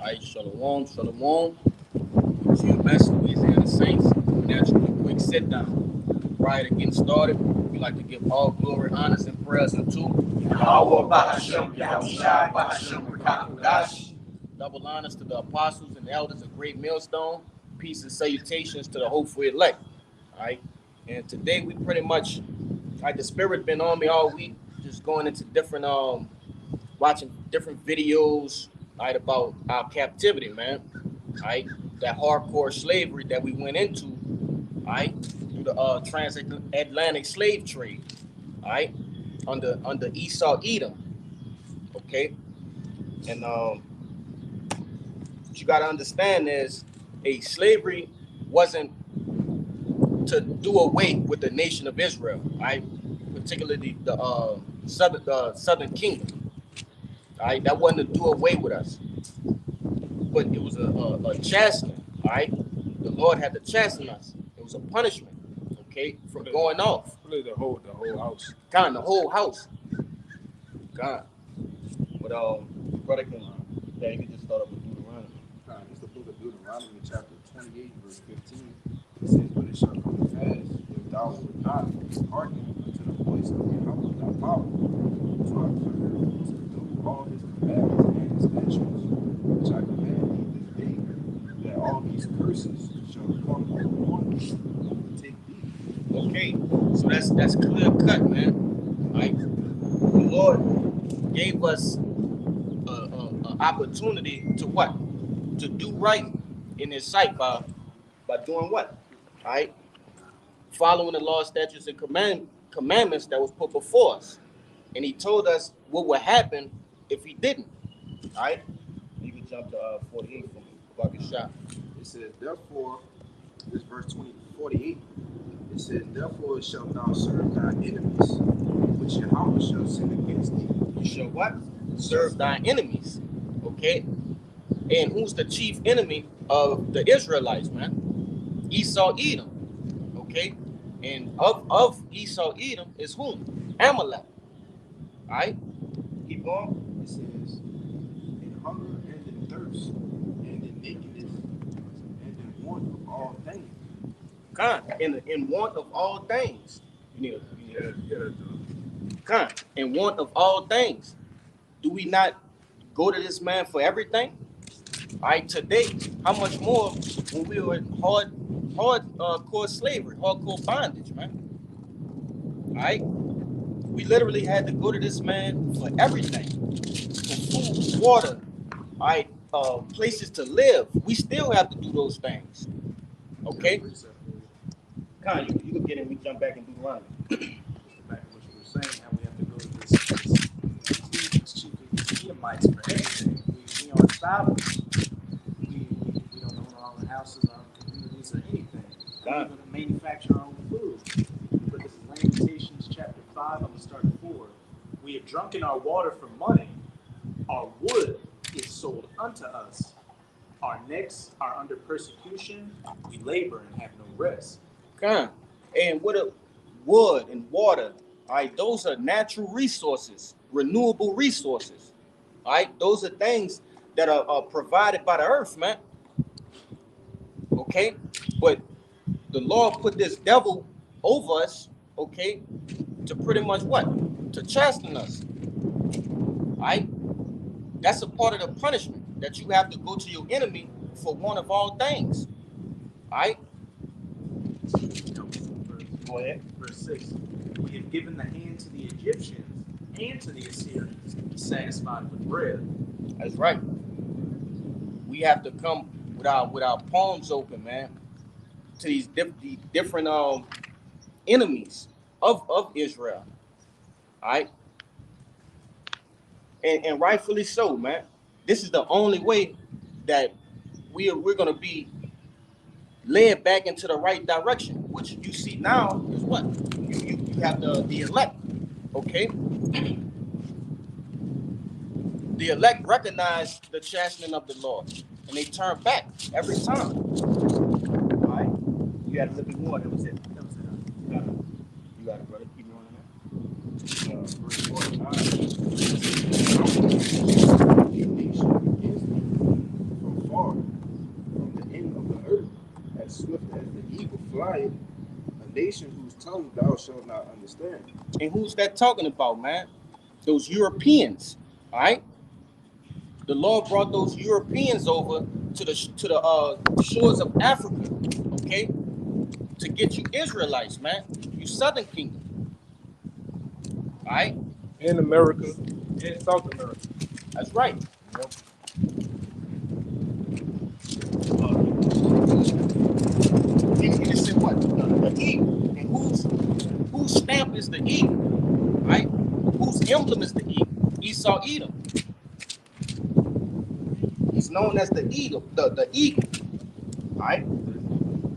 right, shalom, shalom. GMS, Louisiana Saints, coming at you with a quick sit down. Prior to getting started, we like to give all glory, honors, and prayers unto Yahweh Bahashem, Yahushai Bahashem, Rakakudash. double honors to the apostles and elders of Great Millstone. Peace and salutations to the hopeful elect. All right, and today we pretty much, like the spirit been on me all week, just going into different watching different videos, right, about our captivity, man. Right, that hardcore slavery that we went into, right, through the transatlantic slave trade, right, under Esau Edom, okay, and what you got to understand is a slavery wasn't to do away with the nation of Israel, right, particularly the southern kingdom, right, that wasn't to do away with us, but it was a chastening, all right. The Lord had to chasten us. It was a punishment, okay, from going off. The whole house. Kind of the whole house. God. But brother can you can just start up with Deuteronomy. It's the book of Deuteronomy, chapter 28, verse 15. It says, "But it shall come to pass, if thou wilt not hearken unto the voice of Yahweh thy power, to observe and to do all his commandments and his statutes, which I command thee this day, that all these curses shall come upon thee and overtake thee." Okay, so that's clear cut, man. Right? The Lord gave us an opportunity to what? To do right in His sight by doing what? Right? Following the law, statutes, and commandments that was put before us. And He told us what would happen if He didn't. Right? You can jump to 48 for me. Bucket shot. It says, therefore, this verse 48. It says, therefore shalt thou serve thy enemies, which Yahweh shall send against thee. You shall what? Serve thy enemies. Okay? And who's the chief enemy of the Israelites, man? Esau Edom. Okay? And of Esau Edom is whom? Amalek. Alright? Keep going. It says, in hunger and in thirst, and in nakedness, and in want of all things. In want of all things. In want of all things. Do we not go to this man for everything? All right, today, how much more when we were in hardcore slavery, hardcore bondage, man? All right, we literally had to go to this man for everything, for food, water, all right, places to live. We still have to do those things. Okay. You can get in. We jump back and do Deuteronomy. Back to what you were saying, how we have to go to these Edomites for everything. We aren't travelers. We don't own our own houses, our own communities, or anything. We don't even manufacture our own food. But this is Lamentations chapter 5. I'm going to start at 4. We have drunken our water for money. Our wood is sold unto us. Our necks are under persecution. We labor and have no rest. And what a wood and water, all right, those are natural resources, renewable resources. All right, those are things that are provided by the earth, man. Okay, but the Lord put this devil over us, okay, to pretty much what? To chasten us. All right, that's a part of the punishment that you have to go to your enemy for one of all things. All right. Go ahead. Verse 6. We have given the hand to the Egyptians and to the Assyrians to be satisfied with bread. That's right. We have to come with our palms open, man, to these different enemies of Israel. All right. And rightfully so, man. This is the only way that we're going to be led back into the right direction, which you see now is what? You have the elect, okay? The elect recognize the chastening of the Lord, and they turn back every time. All right? You had a living water. That was it. You got it, brother. Keep going. Verse 49. tells you thou shalt not understand. And who's that talking about, man? Those Europeans, all right? The Lord brought those Europeans over to the shores of Africa, okay, to get you Israelites, man, you Southern Kingdom, all right? In America, in South America. That's right. Yep. And it said what? The eagle. And whose stamp is the eagle, right? Whose emblem is the eagle? Esau Edom. He's known as the eagle, the eagle, right? And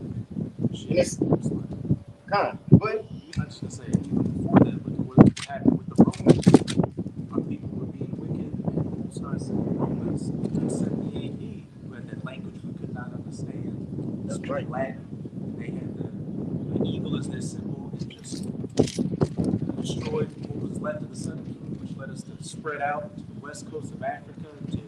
it's kind of, but I should say even before that, look at what happened with the Romans. Our people were being wicked, and you start seeing the Romans in 70 AD, who had that language we could not understand. That's right. Latin. They had the eagle as their symbol, and just destroyed what was left of the Southern Kingdom, which led us to spread out to the west coast of Africa, to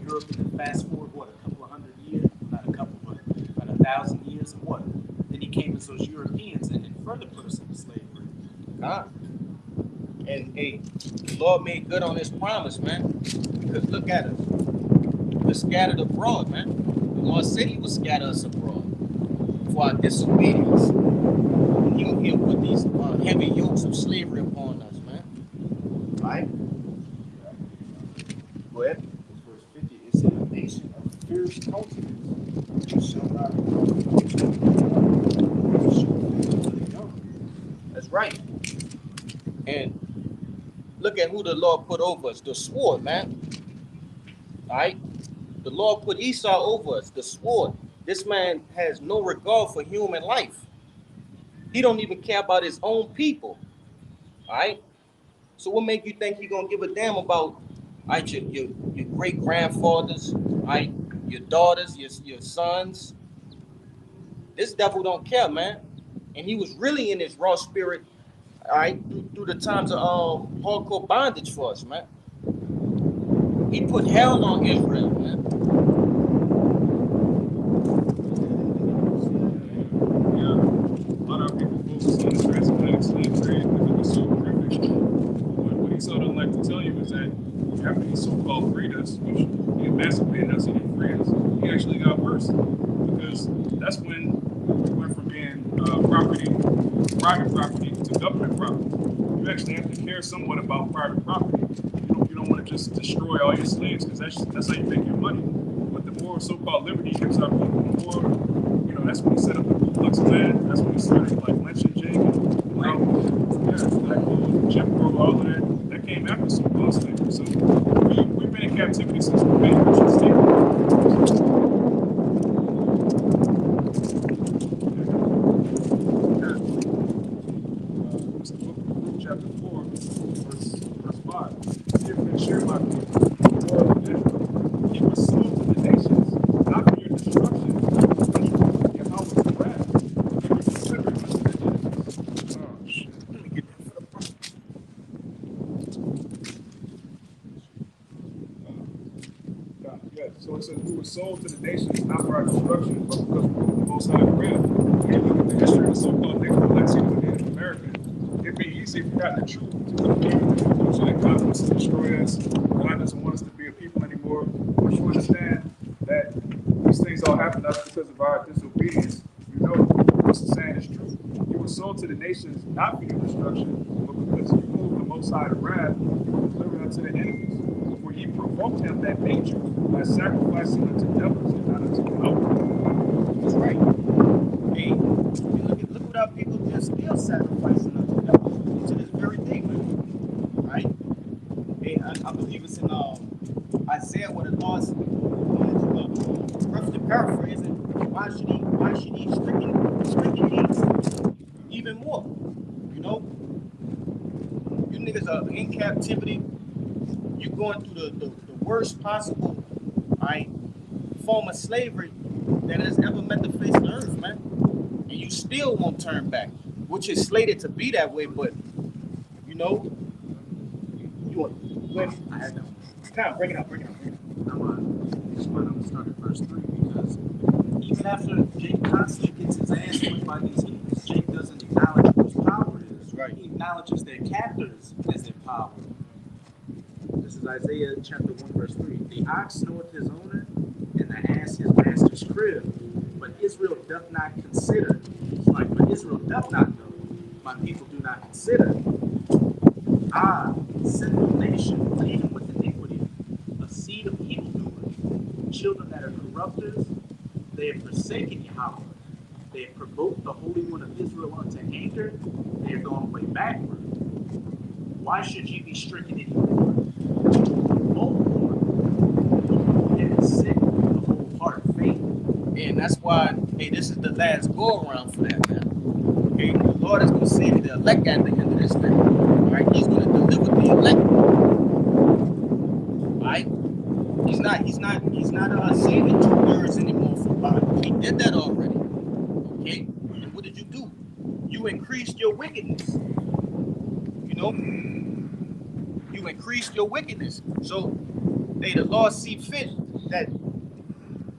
Europe, and then fast forward, what, a couple of hundred years? Not a couple, but about 1,000 years, and what? Then he came as those Europeans and further put us into slavery. God. And hey, the Lord made good on his promise, man. Because look at us. We're scattered abroad, man. The Lord said he would scatter us abroad for our disobedience. And he'll put these heavy yokes of slavery upon us, man. Right? Go ahead. Verse 50, it said, a nation of fierce countenance, you shall not That's right. And look at who the Lord put over us, the sword, man. All right? The Lord put Esau over us, the sword. This man has no regard for human life. He don't even care about his own people. All right? So what make you think he's going to give a damn about, all right, your great-grandfathers, all right, your daughters, your sons? This devil don't care, man. And he was really in his raw spirit, all right, through the times of hardcore bondage for us, man. He put hell on Israel, man. Yeah, a lot of people focus on the transatlantic slave trade because it was so horrific. What Esau doesn't like to tell you is that after he so-called freed us, which he emancipated us, he didn't free us, he actually got worse. Because that's when we went from being private property to government property. You actually have to care somewhat about private property. You don't want to just destroy all your slaves because that's how you make your money. But the more so-called liberty he gives our people, the more, that's when he set up the Ku Klux Klan. That's when he started like lynching Jake and Black Hole, Jim Crow, all of that came after so-called slavery. So we've been in captivity since the British state. Chapter 4, verse 5. Give and share my people, the Lord of Israel. He was sold to the nations, not for your destruction, but your Yahweh's wrath. You were delivered unto the enemies. Oh, shit. Let me get that for the front. Yeah, so it says we were sold to the nations, not for our destruction, but because we were the Most High wrath. When you look at the history of the so-called Native Alexians and Native Americans, it'd be easy if you got the truth to that God wants to destroy us. God doesn't want us to be a people anymore. Once you understand that these things all happen to us because of our disobedience, you know what's the saying is true. You were sold to the nations not for your destruction, but because you moved the Most High to wrath, you were delivered unto the enemies. For ye provoked him that made you by sacrificing unto devils and not unto God. That's right. Hey, look what our people just still sacrificing unto devils to this very day, man. Right? Hey, I believe it's in Isaiah where the Lord said, roughly paraphrasing, why should he stricken me even more? You niggas are in captivity. You're going through the worst possible, form of slavery that has ever met the face of the earth, man. And you still won't turn back, which is slated to be that way, but you want go ahead. I had that one. Kind of bring it up. I'm going to start at verse 3 because even after Jake constantly gets his ass whipped by these heathens, Jake doesn't acknowledge who's powerful. right. He acknowledges their captors as their power. This is Isaiah chapter 1, verse 3. The ox knoweth his owner, and the ass his master's crib. But Israel doth not consider. It's like, but Israel doth not know. My people do not consider. Ah, sinful nation, laden with iniquity, a seed of evildoers, children that are corrupters. They have forsaken Yahweh. They have provoked the Holy One of Israel unto anger. They have gone away backward. Why should ye be stricken in your heart? Oh, Lord, the whole head is sick, the whole heart faint. And that's why, hey, this is the last go around for that, man. Okay, the Lord is gonna save the elect at the end of this thing. All right, He's gonna deliver the elect. All right, He's not saving 2/3 anymore for bondage. He did that already. Okay, and what did you do? You increased your wickedness. You know, you increased your wickedness. So, hey, the Lord see fit that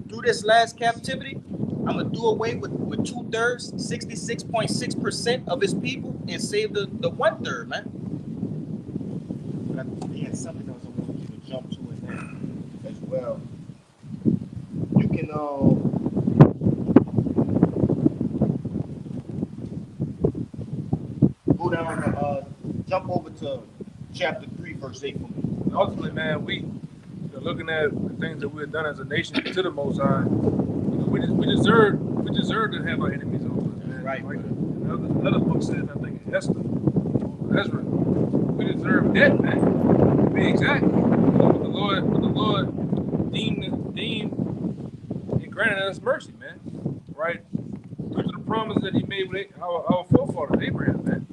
through this last captivity, I'm gonna do away with 2/3, 66.6% of his people, and save the 1/3, man. But he had something else I wanted you to jump to in there as well. You can go down jump over to chapter 3, verse 8 for me. Ultimately, man, we looking at the things that we've done as a nation to the Most High. We deserve to have our enemies over us, man. Right. Like another book says, I think Ezra. We deserve that, man. To be exact. But the Lord deemed and granted us mercy, man. Right? Due to the promise that He made with our forefather Abraham, man.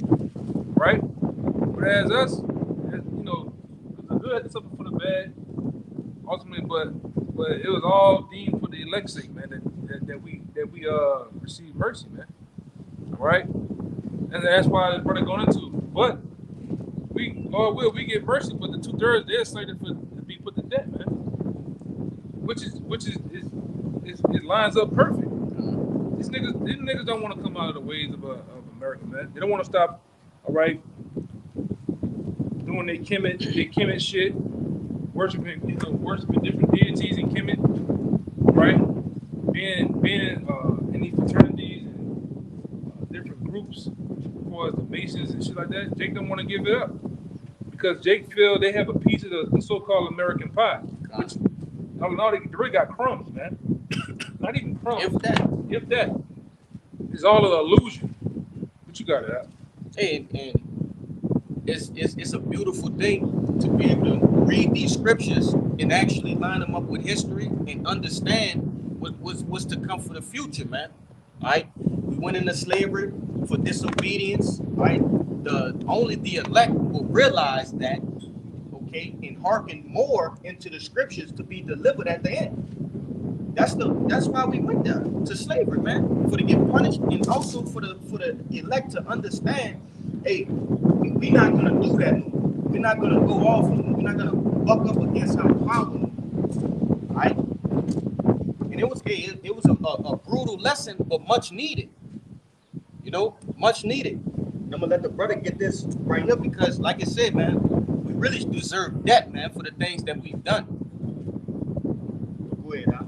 Right? Whereas us, you know, the good, something for the bad. Ultimately, but it was all deemed for the elect's sake, man. That we receive mercy, man. All right, and that's why this brother going into. But Lord will we get mercy, but the 2/3 they're slated to be put to death, man. Which is it lines up perfect. These niggas don't want to come out of the ways of America, man. They don't want to stop. All right, doing their Kemet shit. Worshiping different deities in Kemet, right? Being in these fraternities and different groups, as far as the Masons and shit like that. Jake don't want to give it up because Jake feel they have a piece of the so-called American pie, which they really got crumbs, man. Not even crumbs. If that, it's all an illusion. But you got it out. And it's a beautiful thing to be able to read these scriptures and actually line them up with history and understand what's to come for the future, man. All right, we went into slavery for disobedience. Right, only the elect will realize that, okay, and hearken more into the scriptures to be delivered at the end. That's why we went there to slavery, man, for to get punished, and also for the elect to understand, hey, we're not gonna do that no more. We're not gonna go off. We're not gonna buck up against our power, right? And it was a brutal lesson, but much needed. You know, much needed. I'm gonna let the brother get this right here because, like I said, man, we really deserve that, man, for the things that we've done. Go ahead, huh?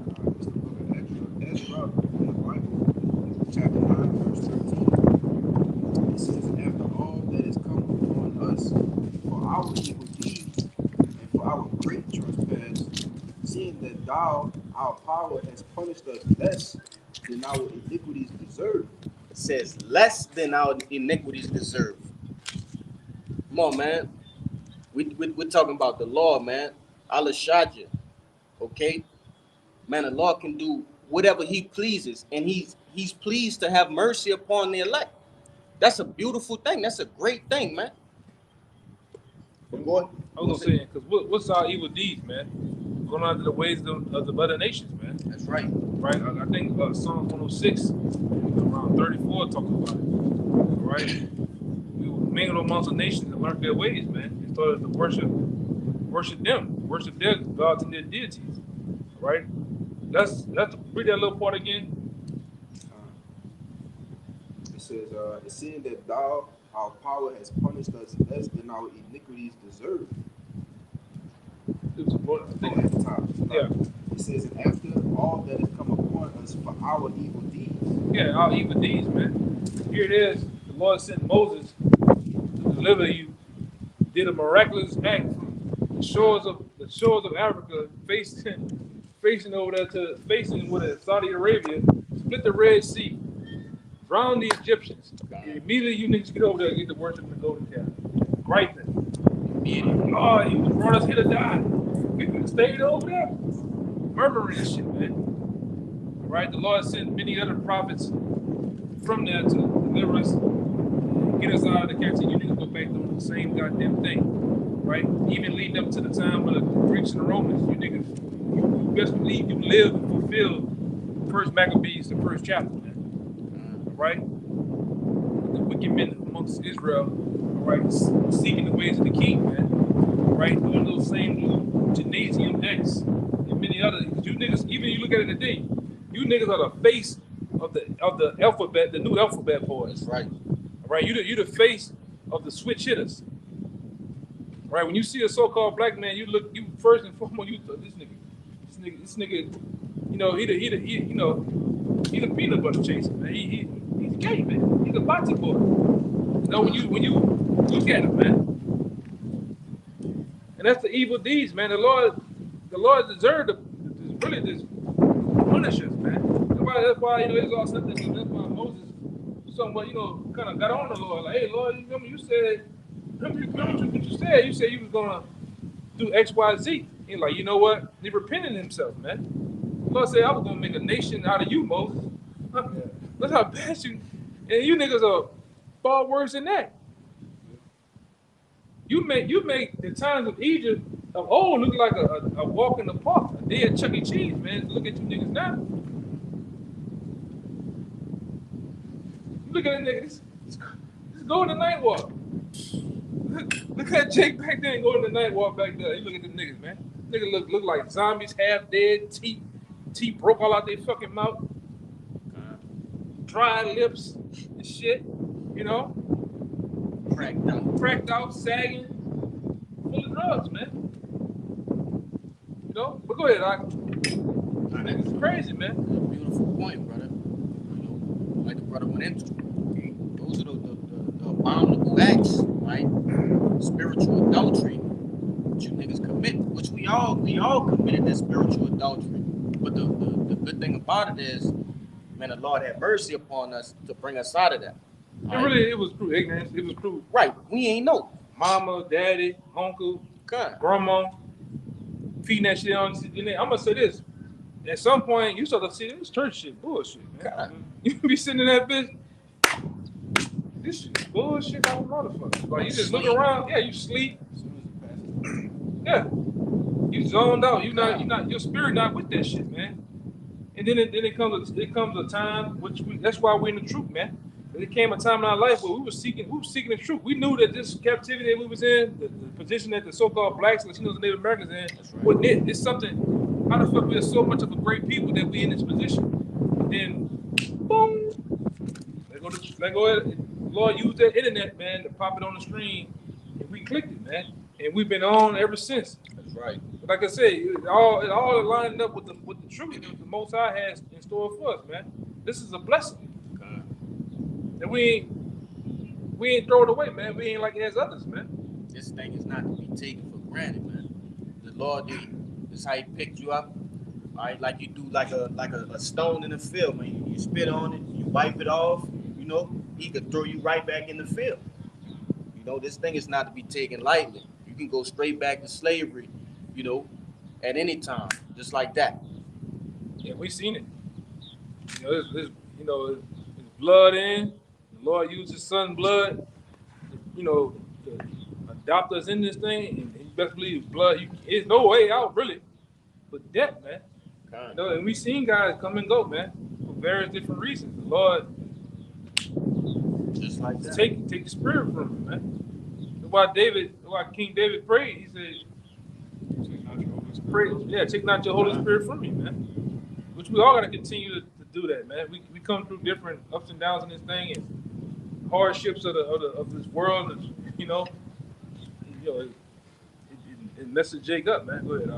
Ezra in the Bible, chapter 9, verse 13. It says, after all that is come upon us for our evil deeds and for our great trespass, seeing that thou, our power, has punished us less than our iniquities deserve. It says less than our iniquities deserve. Come on, man. We're talking about the law, man. Allah Shadja. Okay? Man, the Lord can do whatever He pleases, and He's pleased to have mercy upon the elect. That's a beautiful thing. That's a great thing, man. Go ahead. I was gonna say, because what's our evil deeds, man? Going after the ways of the other nations, man. That's right. Right? I think Psalm 106, around 34, talks about it. Right? We mingled amongst the nations and learned their ways, man. They started to worship their gods and their deities. Right? Let's read that little part again. It says, seeing that thou, our power has punished us less than our iniquities deserve. It was important. I think. At the time. Yeah. It says, and after all that has come upon us for our evil deeds. Yeah, our evil deeds, man. Here it is. The Lord sent Moses to deliver you. Did a miraculous act from the shores of Africa, facing over there to facing with it, Saudi Arabia, split the Red Sea, drown the Egyptians. Immediately you niggas get over there and get to worship the golden calf. Right then. Immediately. Oh, you brought us here to die. We could have stayed over there. Murmuring and shit, man. Right? The Lord sent many other prophets from there to deliver us, get us out of the captivity. You niggas go back to the same goddamn thing. Right? Even leading up to the time of the Greeks and the Romans, you niggas, you best believe you live and fulfill First Maccabees, the first chapter, man. Right? The wicked men amongst Israel, right, seeking the ways of the king, man. Right? Doing those same little gymnasium acts and many others. You niggas, even you look at it today, you niggas are the face of the alphabet, the new alphabet boys. Right. All right, you the face of the switch hitters. Right, when you see a so-called black man, you first and foremost, you thought this nigga, you know, he the peanut butter chaser, man. He's gay, man. He's a body boy. You know, when you look at him, man. And that's the evil deeds, man. The Lord deserved really just punish us, man. That's why you know it's all something. That's why Moses, somewhat, you know, kind of got on the Lord, like, hey, Lord, remember you said. Remember what you said? You said you was gonna do X, Y, Z. He's like, you know what? He repented himself, man. The Lord said, I was gonna make a nation out of you, Moses. Look how bad you, and you niggas are far worse than that. You make the times of Egypt of old look like a walk in the park, a dead Chuck E. Cheese, man. Look at you niggas now. Look at the niggas. Just go in the night walk. Look at Jake back there and go in the night walk back there. You look at the niggas, man. Niggas look like zombies, half dead, teeth broke all out their fucking mouth. Dry lips and shit, you know? Cracked out, sagging, full of drugs, man. You know? But go ahead, niggas is crazy, man. Beautiful point, brother. You know, like the brother went into. Okay? Those are the abominable acts, right? Spiritual adultery that you niggas commit, which we all committed this spiritual adultery. But the good thing about it is, man, the Lord had mercy upon us to bring us out of that. And really, it was through ignorance. It was through right. We ain't know. Mama, daddy, uncle, grandma, feeding that shit on. I'm gonna say this. At some point, you start to see this church shit bullshit, man. You be sitting in that bitch. This shit is bullshit like a motherfucker. Like you just look around, yeah, you sleep. Yeah. You zoned out. Your spirit not with that shit, man. And then it comes a time that's why we're in the truth, man. There came a time in our life where we were seeking the truth. We knew that this captivity that we was in, the position that the so-called blacks, Latinos, and Native Americans in, wasn't it. It's something. How the fuck we are so much of a great people that we in this position? And then, boom, let go. Lord used that internet, man, to pop it on the screen, and we clicked it, man, and we've been on ever since. That's right. But like I said, it all lined up with the truth that the Most High has in store for us, man. This is a blessing. And we ain't throw it away, man. We ain't like it as others, man. This thing is not to be taken for granted, man. The Lord, this is how He picked you up, all right? Like you do, like a stone in the field, man. You spit on it, you wipe it off. You know, He could throw you right back in the field. You know, this thing is not to be taken lightly. You can go straight back to slavery, you know, at any time, just like that. Yeah, we seen it. You know, there's blood in. The Lord used His Son's blood, you know, to adopt us in this thing. And you best believe blood. There's no way out, really, but death, man. You know, and we seen guys come and go, man, for various different reasons. The Lord, just like that, take the spirit from him, man. That's why King David prayed. He said, take not your Holy Spirit from me, man. Which we all got to continue to do that, man. We come through different ups and downs in this thing, and hardships of this world, and, it messes Jake up, man. Go ahead,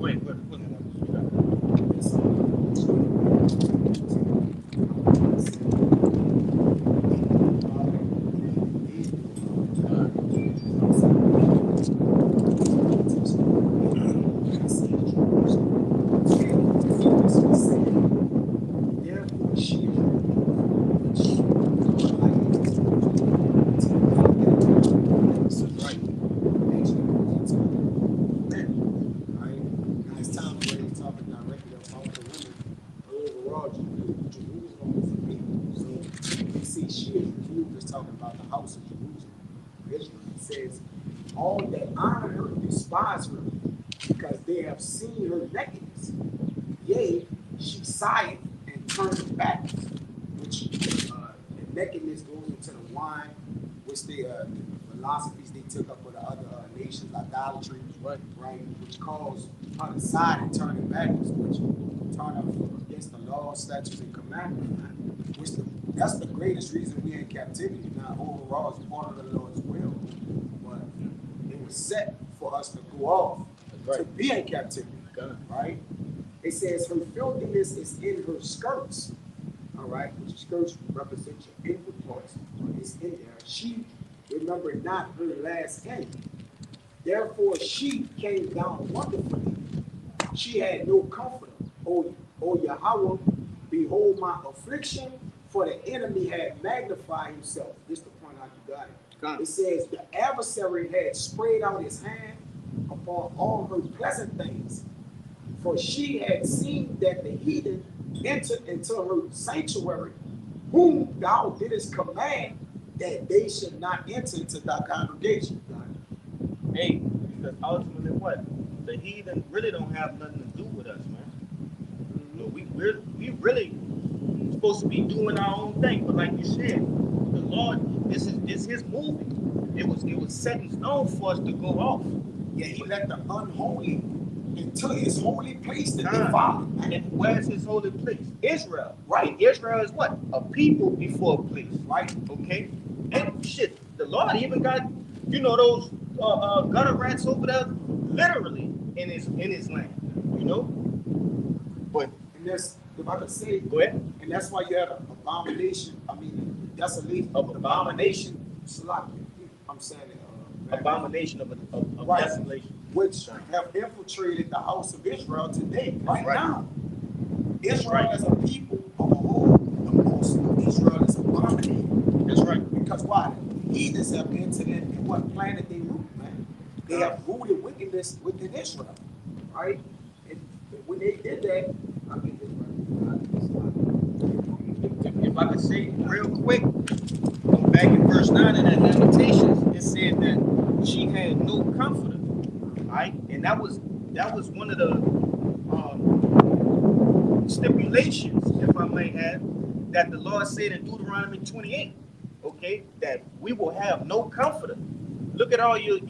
Wait, what? Talking about the house of Jerusalem, Israel. It says, all that honor her despise her, because they have seen her nakedness. Yea, she sigheth and turned back, which the nakedness goes into the wine, which the philosophies they took up with the other nations, idolatry, right, which caused her to side and turn it backwards, which turn up against the law, statutes, and commandments, which that's the greatest reason we in captivity. Now, overall, it's part of the Lord's will, but it was set for us to go off to be in captivity, right? It says her filthiness is in her skirts, all right, which skirts represent your inward parts. It's in there. She remembered not her last end. Therefore, she came down wonderfully. She had no comforter. O Yahweh, behold my affliction, for the enemy had magnified himself. This is the point how you got it. It says the adversary had spread out his hand upon all her pleasant things. For she had seen that the heathen entered into her sanctuary, whom thou didst command that they should not enter into thy congregation. Hey, because ultimately what? The heathen really don't have nothing to do with us, man. You know, we really supposed to be doing our own thing, but like you said, the Lord, this is His movie. It was set in stone for us to go off. Yeah, He let the unholy into His holy place that they follow. And where's His holy place? Israel, right? And Israel is what? A people before a place, right? Okay. And shit, the Lord even got those gutter rats over there, literally in His land, But and that's, if I could say, go ahead. And that's why you had an abomination. I mean, desolation of abomination. I'm saying it. Abomination of right. Desolation, which have infiltrated the house of Israel today, right now. Israel right. as a people of a whole, the most of Israel is abominated. That's right. Because why? Heathens have entered in and what planet they root, man. They have rooted wickedness within Israel, right? And when they did that, I mean, if I could say real quick, back in verse 9 in that Lamentations, it said that she had no comforter, right? And that was one of the stipulations, if I may add, that the Lord said in Deuteronomy 28, okay, that we will have no comforter. Look at all your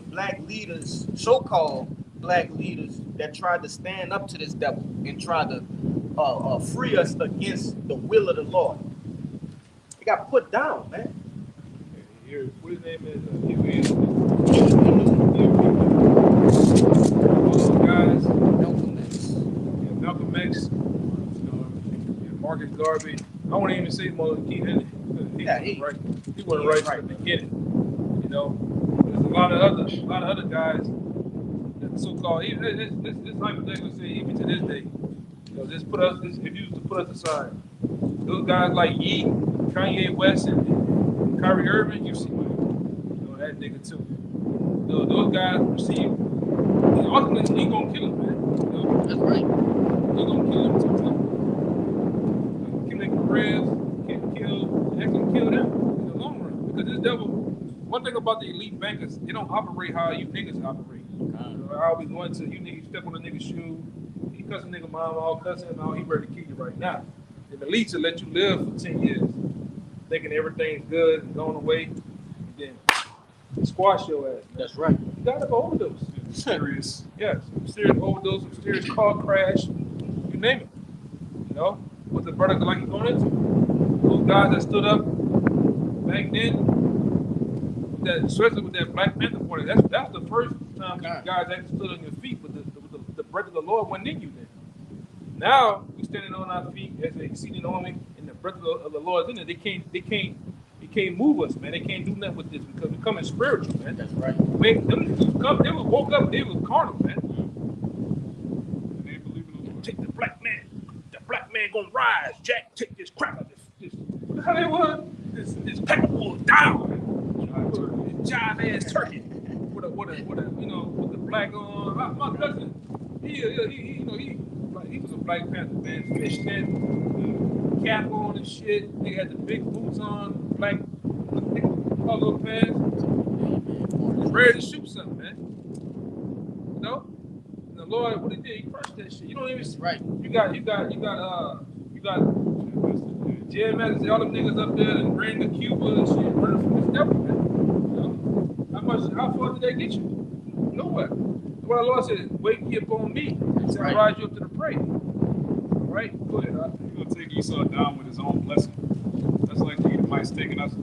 black leaders, so-called black leaders, that tried to stand up to this devil and tried to free us against the will of the Lord. They got put down, man. Here, what his name is? Guys, Malcolm X, Marcus Garvey. I won't even say Martin Luther King. He wasn't right from the beginning. There's a lot of other guys that so-called. It's hypothetical to say even to this day. Just put us. If you was to put us aside, those guys like Ye, Kanye West, and Kyrie Irving, you see, that nigga too. Those guys receive. Ultimately, he gonna kill him, man. That's right. He gonna kill him too. Kill their careers, kill them in the long run. Because this devil. One thing about the elite bankers, they don't operate how you niggas operate. I always going to you niggas step on a nigga's shoe. He cuss a nigga mom, all cussing, and all he ready to kill you right now. And the elites will let you live for 10 years, thinking everything's good and going away, and then squash your ass. Man. That's right. You gotta go overdose. Serious. Yes. Serious overdose, serious car crash, you name it. what the brother like going into. Those guys that stood up back then, that especially with that Black Panther Party, that's the first time you guys actually stood on your feet, but the breath of the Lord wasn't in you then. Now we standing on our feet as an exceeding army, and the breath of the Lord is in it. They can't move us, man. They can't do nothing with this because we're coming spiritual, man. That's right. When them niggas come, they was woke up, they was carnal, man. They didn't believe in the Lord. Take the black man gonna rise. Jack, take this crap out of this. What the hell they was? This pepperwood down. Jive ass turkey. With a with the black on. My cousin, he was a Black Panther, man. Fish net, cap on and shit. They had the big boots on, black cargo pants. Was ready to shoot something, man. You know? And the Lord, what he did, he crushed that shit. You don't even Right. You got Jay Madison, all them niggas up there and bring the Cuba and shit, running from this devil, man. You know? How far did they get you? Nowhere. What the Lord said, wait ye upon me until I rise you up to the prey. All right? Go ahead, He's gonna take Esau down with his own blessing. That's like the Edomites taking us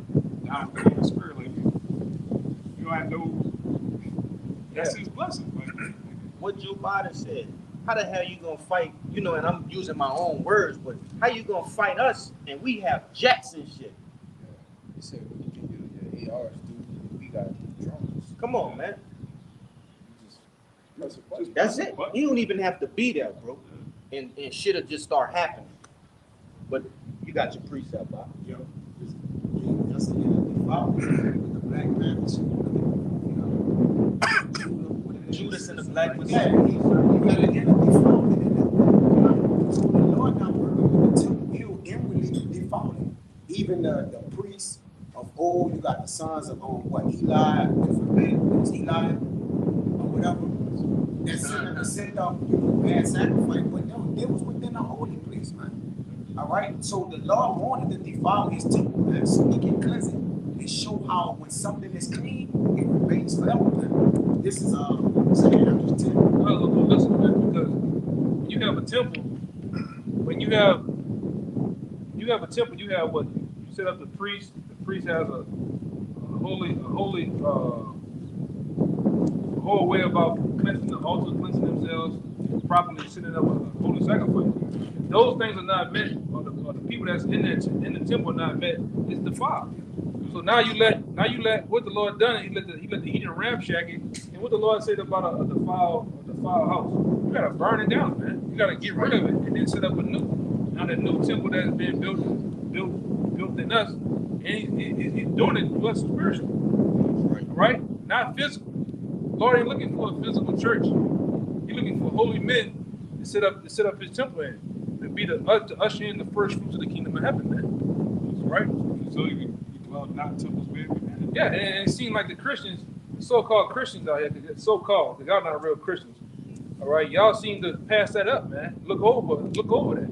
down with the Holy Spirit. Like you don't have no. That's his blessing. Like, What Joe Biden said. How the hell you gonna fight? You know, and I'm using my own words, but how you gonna fight us and we have jets and shit? He said we can use your ARs, dude. We got drones. Come on, man. Just press a button. That's it. You don't even have to be there, bro. And shit'll just start happening. But you got your precept, Bob. Yo, just the with the black man. Judas and the Black Yeah, Messiah. he got an enemy found in it. So the Lord not working with the temple, he'll inwardly defile it. Even the priests of old, you got the sons of Eli, if it was Eli or whatever, that sent up bad sacrifice, but no, it was within the holy place, man. All right, so the Lord wanted to defile his temple, man, so he can cleanse it and show how when something is clean, it remains forever, man. This is 2 Corinthians 10. well, listen, man, because when you have a temple, when you have a temple, you have what? You set up the priest. The priest has a whole way about cleansing the altar, cleansing themselves, properly setting up a holy sacrifice. If those things are not met, or the people that's in the temple are not met, it's defiled. So now you let what the Lord done, he let the heathen ramshack it, and what the Lord said about a defiled house. You gotta burn it down, man. You gotta get rid of it and then set up a new. Now the new temple that's been built in us, and he's doing it to us spiritually. Right? Not physical. Lord ain't looking for a physical church. He's looking for holy men to set up his temple in, to be to usher in the first fruits of the kingdom of heaven, man. Right? So you dwell not temples made with hands. Yeah, and it seems like the Christians, the so-called Christians out here, because so-called, because y'all not real Christians. All right, y'all seem to pass that up, man. Look over that.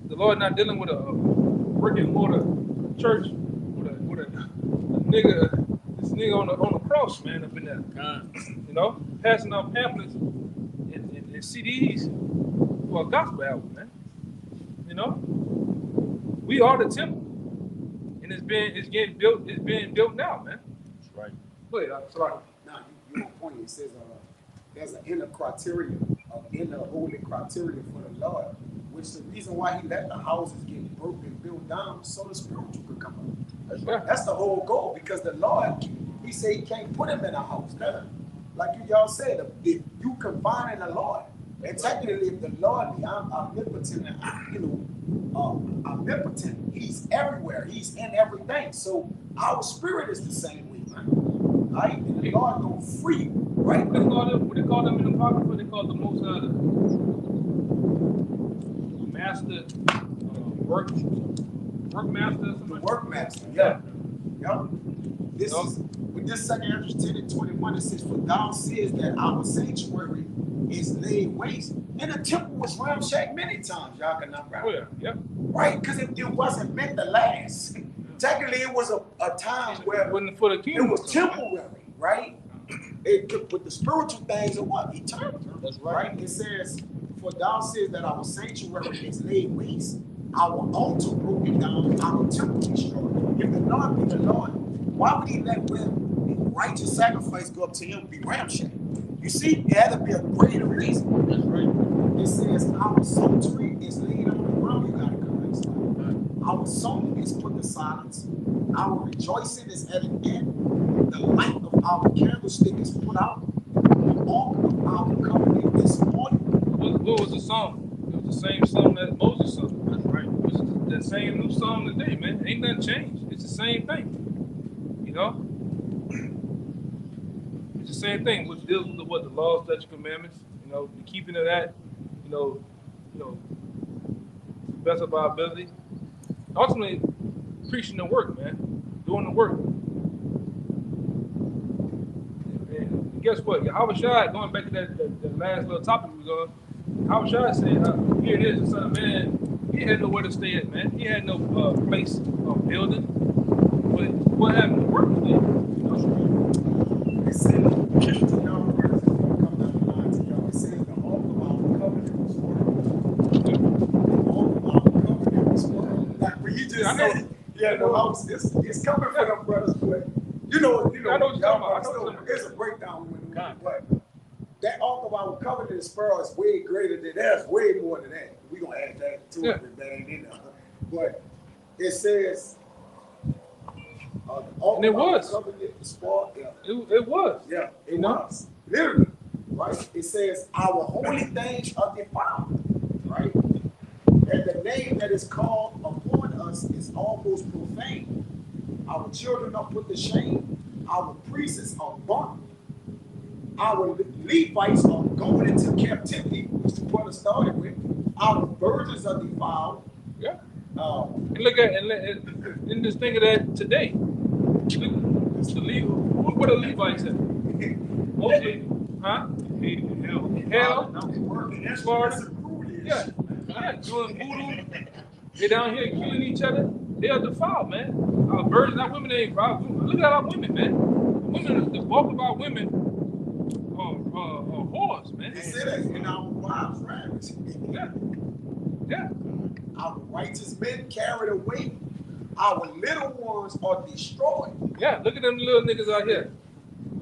The Lord not dealing with a brick and mortar church with a nigga, this nigga on the cross, man, up in there. You know, passing out pamphlets and CDs for a gospel album, man. You know, we are the temple, and it's being built now, man. That's right. Go ahead, sorry. Now, you on point. It says there's an inner criteria, an inner holy criteria for the Lord, which is the reason why he let the houses get broken, built down, so the spiritual could come up. That's right. That's the whole goal, because the Lord, he said he can't put him in a house. Now, like y'all said, if you confine the Lord, and technically, if the Lord be omnipotent and omnipotent, he's everywhere, he's in everything. So our spirit is the same way, man. Right? And the Lord go free, right? What they call them in the Apocrypha? They call the Most High the Master Workmaster. The workmaster, yeah. This is with this 2 Corinthians 10 and 21. It says, "For thou says that our sanctuary is laid waste, and the temple was ramshacked many times." Y'all can not Oh yeah. right? Because it wasn't meant to last. Technically, it was a time where Wasn't for the it kingdom. was temporary, right? But the spiritual things are what? Eternal. That's right. It says, "For thou says that our sanctuary is laid waste, our altar broken down, our temple destroyed. If the Lord be the Lord, why would he let righteous sacrifice go up to him be ramshacked? You see, there had to be a greater reason. That's right. It says our psaltery is laid on the ground. You gotta correct that. Our song is put to silence. Our rejoicing is at an end. The light of our candlestick is put out. The ark of our covenant is on. What was the song? It was the same song that Moses sung. That's right. It's the same new song today, man. Ain't nothing changed. It's the same thing. You know? It's the same thing. Which deals with what the law, statutes, commandments, you know, the keeping of that, you know, to the best of our ability. Ultimately, preaching the work, man. Doing the work. And guess what? Howard Shai, going back to that last little topic we was on, Howard Shai said, here it is, the son of man, he had nowhere to stay at, man. He had no place of building. But what happened? The work was there. You know? It says, come down the line to y'all. It says the ark of our covenant was spoiled. The ark of our covenant was spoiled. Like when you just Yeah, I know. said it, yeah, no, it's coming from them brothers, but you know, I know what you're talking about. I know what you're talking it's a breakdown when but that ark of our covenant spur is way greater than that's way more than that. We're gonna add that to it if that ain't in there. But it says the ark And it of our was. covenant is spoiled. Yeah. It was. Yeah, it No. was. Literally. Right? It says our holy things are defiled. Right? And the name that is called upon us is almost profane. Our children are put to shame. Our priests are burnt. Our Levites are going into captivity, which is what it started with. Our virgins are defiled. Yeah. And look at and just think of that today. Look, it's the what are Levites at? Mostly, huh? Hell, Florida. Yeah. Doing voodoo. They're down here killing each other. They are defiled, man. Our virgins, our women ain't proud. Look at our women, man. Women, the bulk of our women are whores, man. They say that in our wives' rags. Yeah. Yeah. Our righteous men carried away. Our little ones are destroyed. Yeah. Look at them little niggas out here.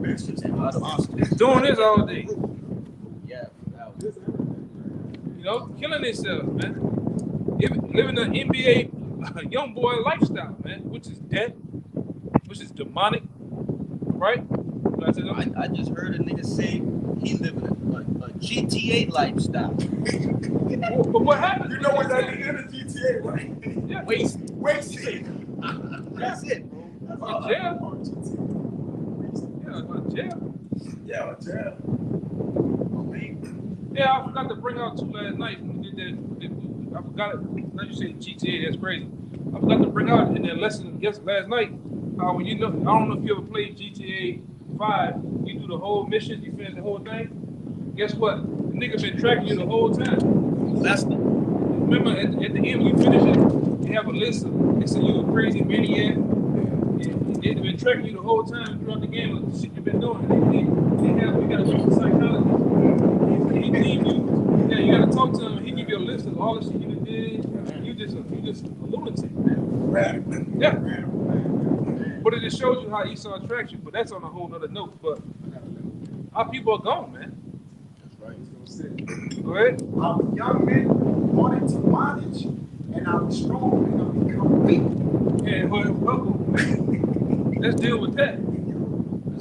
Just Doing this all day. Yeah. You know, killing themselves, man. Living an NBA young boy lifestyle, man, which is dead, which is demonic, right? I just heard a nigga say he living a GTA lifestyle. But what happened? You know what that nigga in the GTA, right? Yeah. Waste. That's it, bro. Jail. Jail. Yeah, jail. Yeah, I forgot to bring out too last night. When we did that, I forgot it. Now you say GTA, that's crazy. I forgot to bring out in that lesson last night. How when you know, I don't know if you ever played GTA 5. You do the whole mission, you finish the whole thing. Guess what? The nigga been tracking you the whole time. That's the. Remember at the end when you finish it, they have a list of they say you a crazy maniac. They've been tracking you the whole time throughout the game of the shit you've been doing. They have, you gotta talk to psychologist. He deem you, yeah, you gotta talk to him. He give you a list of all the shit you did. You just a lunatic, man. Yeah. But it just shows you how Esau attracts you. But that's on a whole nother note. But our people are gone, man. That's right. Go ahead. Our young men want into bondage, and our strong men are become weak. Yeah, well, let's deal with that.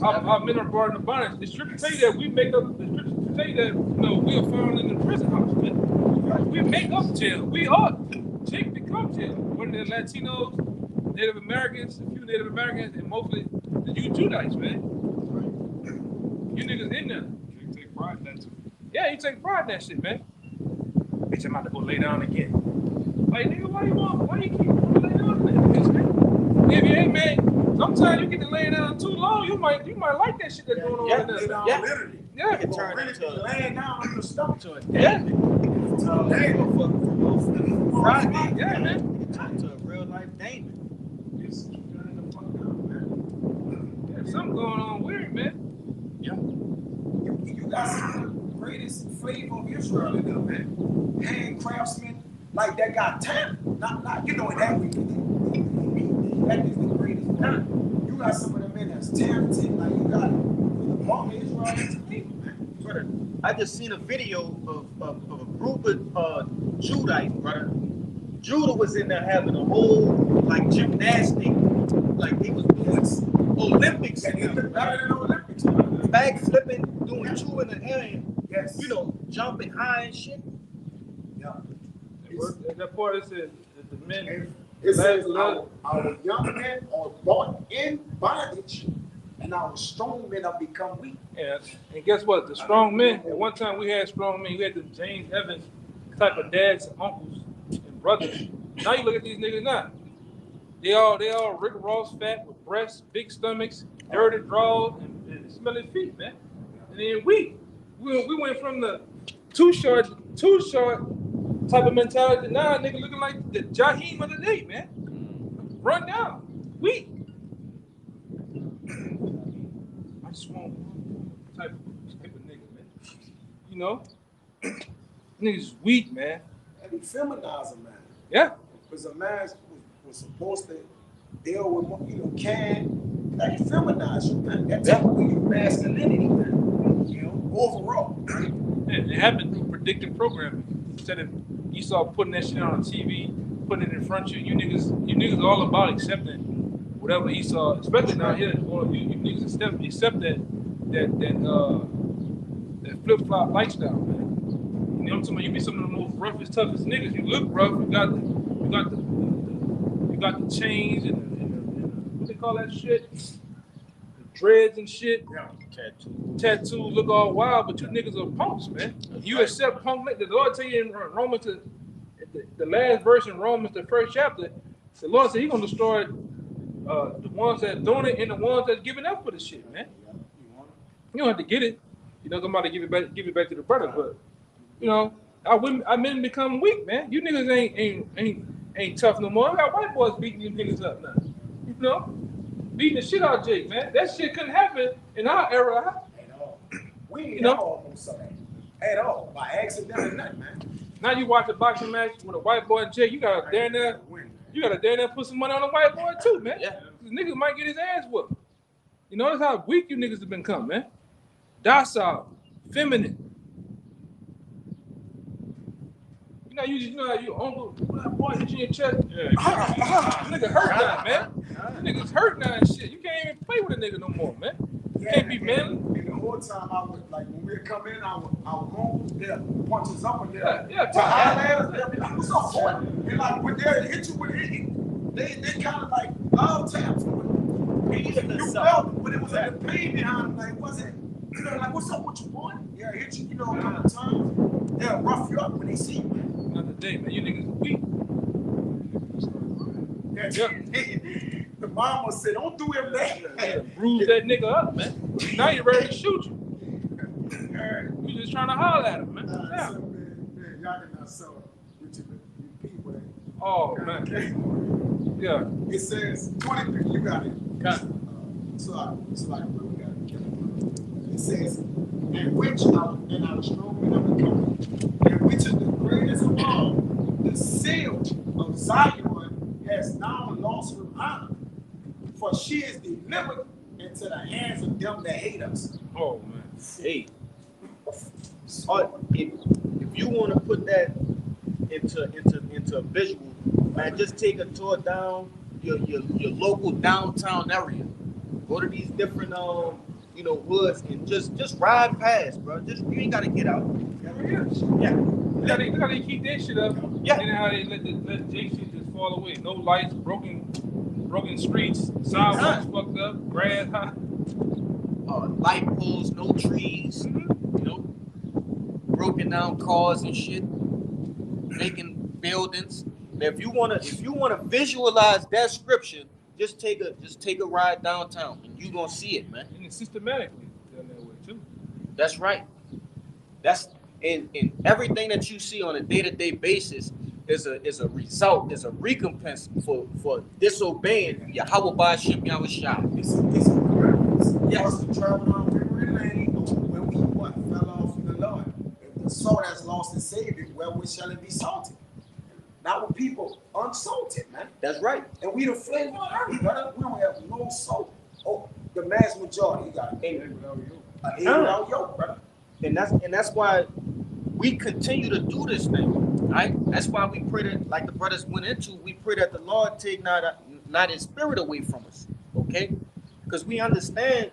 Our men are brought into bondage. The scripture tell you that we make up. The scripture tell you that we are found in the prison house, man. We make up jail. We are. Jake become jail. Whether they're Latinos, Native Americans, a few Native Americans, and mostly the Judites, man. You niggas in there. You take pride in that too. Yeah, you take pride in that shit, man. Bitch, I'm about to go lay down again. Like, nigga, why you keep laying down in that bitch, man? If you ain't, man, sometimes you get to lay down too long, you might like that shit that's going on in there. Yeah, literally. Yeah. You can turn Really into laying down on the stomach. to a Yeah. demon. Friday. Yeah, man. To a real life demon. There's something going on weird, man. Yeah. You got some of the greatest flavor of Israel in them, man. Hand craftsmen, like that got talent. Not you know in that way. That is the greatest one. You got some of them men that's talented. Like you got Mark Israel is people, man. Brother, I just seen a video of a group of Judites, brother. Judah was in there having a whole like gymnastic, like they was doing Olympics. And in they there, better than the Olympics. back flipping, doing two in the air, and, Yes. you know, jumping high and shit. Yeah. That part is that the men. It says our young men are bought in bondage, and our strong men have become weak. And guess what? The strong men. At one time we had strong men. We had the James Evans type of dads, uncles, and brothers. Now you look at these niggas now. They all Rick Ross fat with breasts, big stomachs, dirty drawers, and smelly feet, man. And then we went from the too short type of mentality to now nigga looking like the Jaheim of the day, man. Run down, weak. I just want type of nigga, man. You know, niggas weak, man. And he feminized a man. Yeah. Because a man was supposed to deal with, you know, that feminized you, man. That's when you masculinity, man. You know, overall. Yeah, it happened through predictive programming. Instead of Esau putting that shit on TV, putting it in front of you, you niggas are all about accepting whatever Esau, especially down here, or you niggas accept that flip flop lifestyle, man. You know what I'm talking about? You be some of the most roughest, toughest niggas. You look rough. You got the chains and the what they call that shit, the dreads and shit. Yeah. Tattoos look all wild, but you niggas are punks, man. You accept punk. The Lord tell you in Romans, the last verse in Romans, the first chapter, the Lord said He's gonna destroy the ones that doing it and the ones that's giving up for the shit, man. You don't have to get it. You know, somebody give it back to the brother, but you know, our men become weak, man. You niggas ain't tough no more. We got white boys beating you niggas up now. You know, beating the shit out of Jake, man. That shit couldn't happen in our era. At all. We ain't You know? almost saw that. At all. By accident or nothing, man. Now you watch a boxing match with a white boy and Jake, you gotta dare there. You gotta dare there put some money on the white boy too, man. Yeah. This nigga might get his ass whooped. You notice how weak you niggas have become, man. Docile, feminine. You know how you uncle, boy, hit you in your chest. Yeah. Nigga hurt now, man. Niggas hurt now and shit. You can't even play with a nigga no more, man. You can't be manly. And the whole time I would, like, when we come in, our uncles, they'll punch us up and Yeah, to highlight us, they'll be like, what's up, boy? And like, when they hit you with it, they kind of like love taps. You felt it, but it was like the pain behind it. Like, wasn't, you know, like, what's up with you, boy? Yeah, hit you, you know, a couple of times. They'll rough you up when they see you, man. Another day, man. You niggas weak. Yeah. The mama said, don't do him that. Bruise that nigga up, man. Now you're ready to shoot you. You just trying to holler at him, man. Yeah. So, man, y'all cannot sell with you people. Oh, man. Yeah. It says 23. You got it. Got it. So I really got it. It says, and which our strong men are becoming, and which is the greatest of all, the seal of Zion has now lost her honor, for she is delivered into the hands of them that hate us. Oh, man. Hey, if you want to put that into a visual, man, just take a tour down your local downtown area. Go to these different hoods and just ride past, bro. You ain't gotta get out. Yeah. Look how they keep that shit up. Yeah. And how they let J shit just fall away. No lights, broken streets, sidewalks fucked up, grass high. Light poles, no trees. You know, broken down cars and shit, vacant buildings. Now, if you wanna visualize that scripture, just take a ride downtown and you gonna see it, man. And it's systematically done that way too. That's right. That's in everything that you see on a day-to-day basis is a result, is a recompense for disobeying Yahweh Ba'ashem Yahweh Shah. It's a purpose. Yes. To travel on memory lane when we fell off from the Lord. If the soul that's lost and saved it, wherewith shall it be salted? Not with people unsalted, man. That's right. And we the flavor of the earth, brother. We don't have no salt. Oh, the mass majority, you got an out yoke, brother. And that's why we continue to do this thing, right? That's why we pray that, like the brothers went into, we pray that the Lord take not his spirit away from us, okay? Because we understand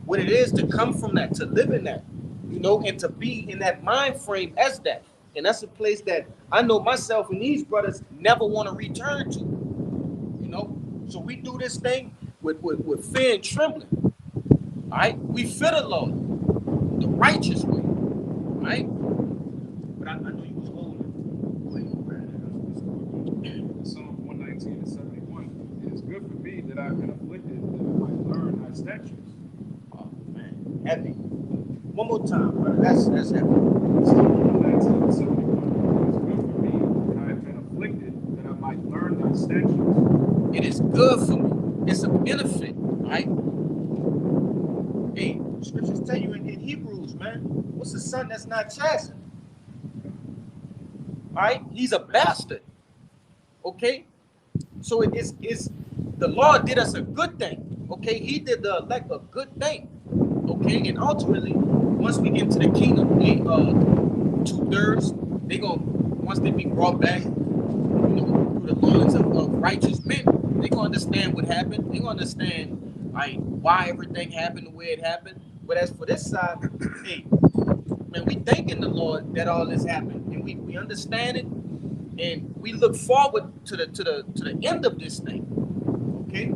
what it is to come from that, to live in that, you know, and to be in that mind frame as that. And that's a place that I know myself and these brothers never want to return to, you know? So we do this thing with fear and trembling, all right? We fear the Lord, the righteous way, right? But I know you was holding. Psalm 119 and 71. It is good for me that I've been afflicted, that I might learn thy statutes. Oh man, heavy. One more time, brother. That's heavy. Psalm 119 and 71. It is good for me that I have been afflicted, that I might learn thy statutes. It is good for me. It's a benefit, right? Hey, scriptures tell you in Hebrews, man, what's the son that's not chastened? All right, he's a bastard. Okay, so it's the Lord did us a good thing. Okay, he did the elect a good thing. Okay, and ultimately, once we get into the kingdom, they 2/3, they gonna once they be brought back, you know, through the loins of righteous men, they gonna understand what happened. They gonna understand like why everything happened the way it happened. But as for this side, hey, man, we thanking the Lord that all this happened, and we understand it, and we look forward to the end of this thing. Okay,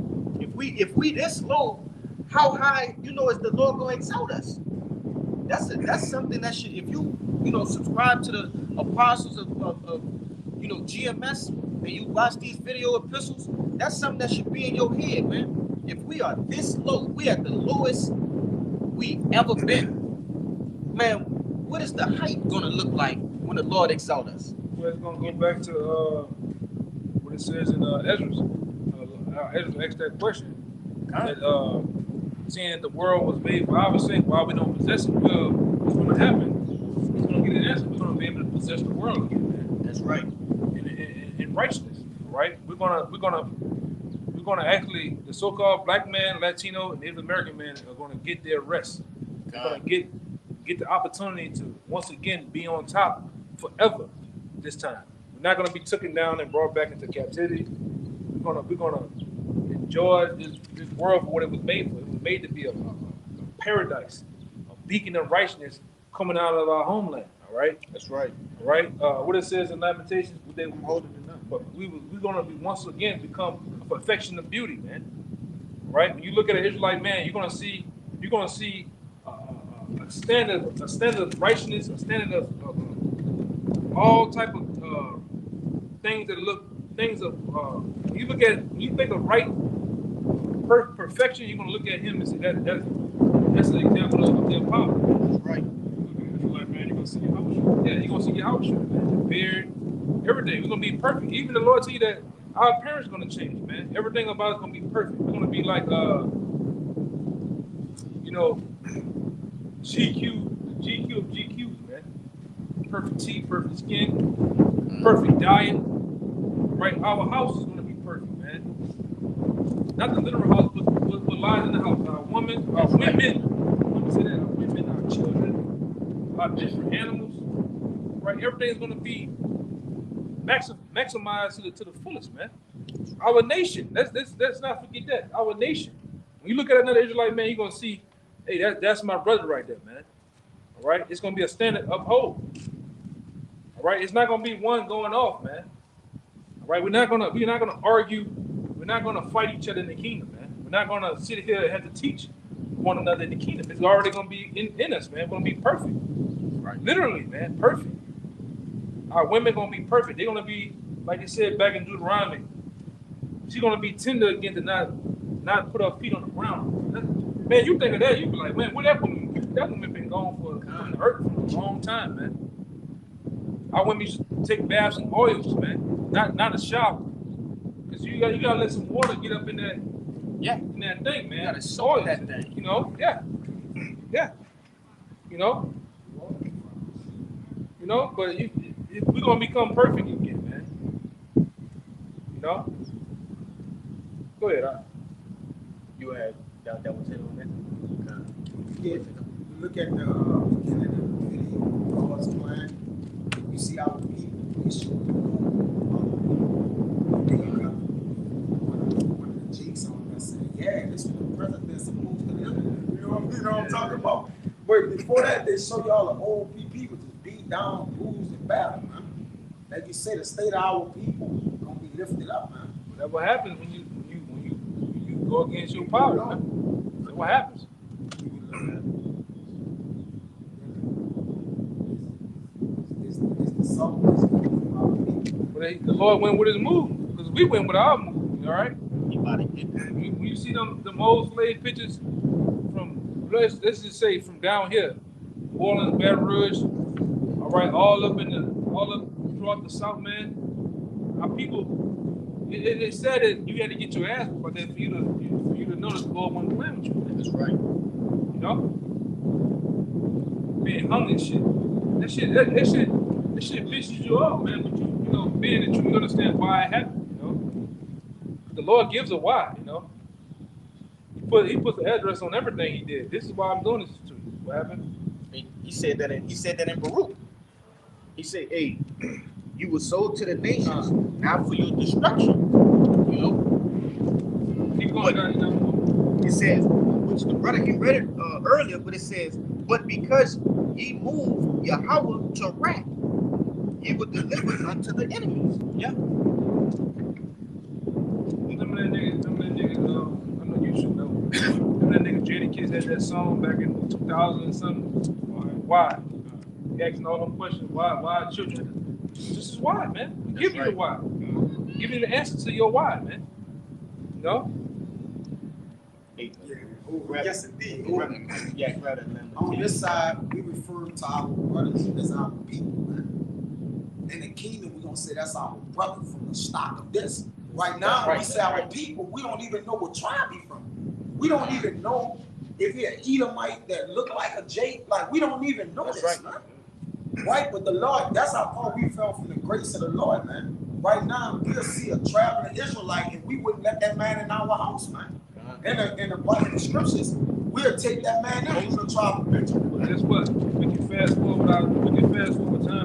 if we this low, how high, you know, is the Lord going to exalt us? That's something that should, if you know, subscribe to the apostles of you know, GMS, and you watch these video epistles, that's something that should be in your head, man. If we are this low, we are the lowest we've ever been, man. What is the height going to look like when the Lord exalt us? Well, it's going to go back to what it says in Ezra. Ezra asked that question. That, seeing that the world was made for our sake, why we don't possess it, well, what's going to happen? He's going to get an answer. We're going to be able to possess the world again, man. That's right. In righteousness, right? We're gonna actually, the so-called black man, Latino, and Native American man are going to get their rest. They're going to get the opportunity to once again be on top forever. This time, we're not going to be taken down and brought back into captivity. We're gonna enjoy this world for what it was made for. It was made to be a paradise, a beacon of righteousness coming out of our homeland. All right, That's right. all right. What it says in Lamentations, they were holding it up, but we're gonna be once again become a perfection of beauty, man. All right. When you look at an Israelite man, you're gonna see a standard of righteousness, a standard of all type of things when you think of right perfection, you're gonna look at him and say that's an example of the apostle. That's right. Like, man, you're going to see your house. Yeah, you're gonna see your house, man, the beard, everything. We're gonna be perfect. Even the Lord tell you that our appearance is gonna change, man. Everything about it's gonna be perfect. We're gonna be like you know, GQ of GQs, man. Perfect teeth, perfect skin, perfect diet. Right, our house is gonna be perfect, man. Not the literal house, but what lies in the house. Our women, let me say that, our women, our children, our different animals. Right, everything's gonna be maximized to the fullest, man. Our nation. Let's not forget that. Our nation. When you look at another Israelite man, you're gonna see, hey, that's my brother right there, man. All right, it's gonna be a standard uphold. All right, it's not gonna be one going off, man. All right, we're not gonna argue. We're not gonna fight each other in the kingdom, man. We're not gonna sit here and have to teach one another in the kingdom. It's already gonna be in us, man. We're gonna be perfect. Right, literally, man, perfect. Our women gonna be perfect. They're gonna be, like it said back in Deuteronomy. She's gonna be tender again to not put her feet on the ground. Man, you think of that, you be like, man, where that woman been gone from the earth for a long time, man. Our women used to take baths in oils, man, not a shower, because you gotta let some water get up in that thing, man. You gotta soil that thing, you know, yeah, you know, but we're gonna become perfect again, man. You know? Go ahead. You had that was it on that. Yeah, we look at the beginning of the video, God's plan. We see our people. We show one of the Jakes on that said, "Yeah, this is what the president's supposed to live in." You know what I'm talking about? But before that, they show y'all the old people just beat down, bruised, and battered, man. Like you say, the state of our people gonna be lifted up, man. That's what happens when you go against your power, man. That's what happens. It's the song that's coming from our people. But the Lord went with his move, because we went with our move, all right? You about to get When you see them old slave pictures from, let's just say from down here, New Orleans, Baton Rouge, all right, all up throughout the South, man. Our people, it said that you had to get your ass, but then for you to know that the Lord wasn't playing with you. That's right. You know, being hung and shit. That shit pisses you off, man. But you know, being that you understand why it happened. You know, the Lord gives a why. You know, He put the address on everything He did. This is why I'm doing this to you. What happened? He said that in Baruch. He said, "Hey, you were sold to the nations, not for your destruction." You know. Keep going. You know. It says, which the brother he read it earlier, but it says, "But because ye moved Yahweh to wrath, ye were delivered unto the enemies." Yeah. Some of that niggas, I know you should know. Some of that niggas, Jadakiss had that song back in 2000 and something. Why? He asking all them questions. Why children? This is why, man. Give you the why. Give you the answer to your why, man. You know? Yes, indeed. Yeah, rather than On this side, we refer to our brothers as our people, man. In the kingdom, we're gonna say that's our brother from the stock of this. Right now, we say our people, we don't even know what tribe he's from. We don't even know if he's an Edomite that look like a Jake. Like, we don't even know this, man. Right? But the Lord, that's how far we fell from the grace of the Lord, man. Right now, we'll see a traveling Israelite, and we wouldn't let that man in our house, man. In the scriptures, we'll take that man out from the tribe of Benjamin. But guess what? We can fast forward time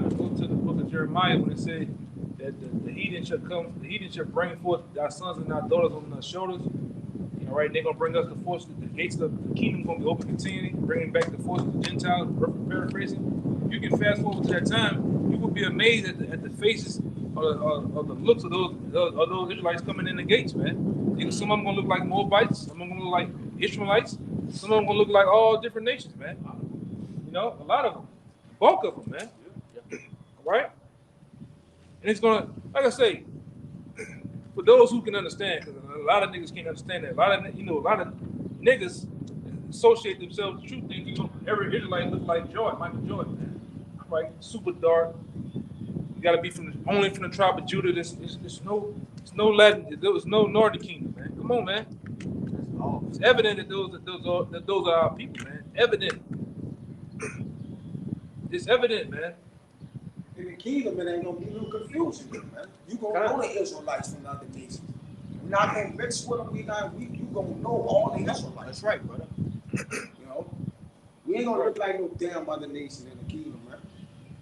and go to the book of Jeremiah when it said that the heathen shall come, the heathen shall bring forth our sons and our daughters on their shoulders. All right, they're gonna bring us the force, the gates of the kingdom gonna be open continually, bringing back the force of the Gentiles, paraphrasing. You can fast forward to that time, you will be amazed at the faces of the looks of those Israelites coming in the gates, man. Some of them gonna look like Moabites, some of them gonna look like Ishmaelites, some of them gonna look like all different nations, man. You know, a lot of them, bulk of them, man. All right, and it's gonna, like I say, for those who can understand, because a lot of niggas can't understand that. A lot of niggas associate themselves with true things. You know, every Israelite looks like Jordan, Michael Jordan, man. Right, super dark. You gotta be only from the tribe of Judah. There's no Latin. There was no Northern Kingdom, man. Come on, man. It's evident that those are our people, man. Evident. It's evident, man. In the kingdom, it ain't gonna be no confusion, man. You gonna know the Israelites from other nations. We're not gonna mix with them. You gonna know all the Israelites. That's right, brother. You know, we ain't gonna look like no damn other nation in the kingdom, man.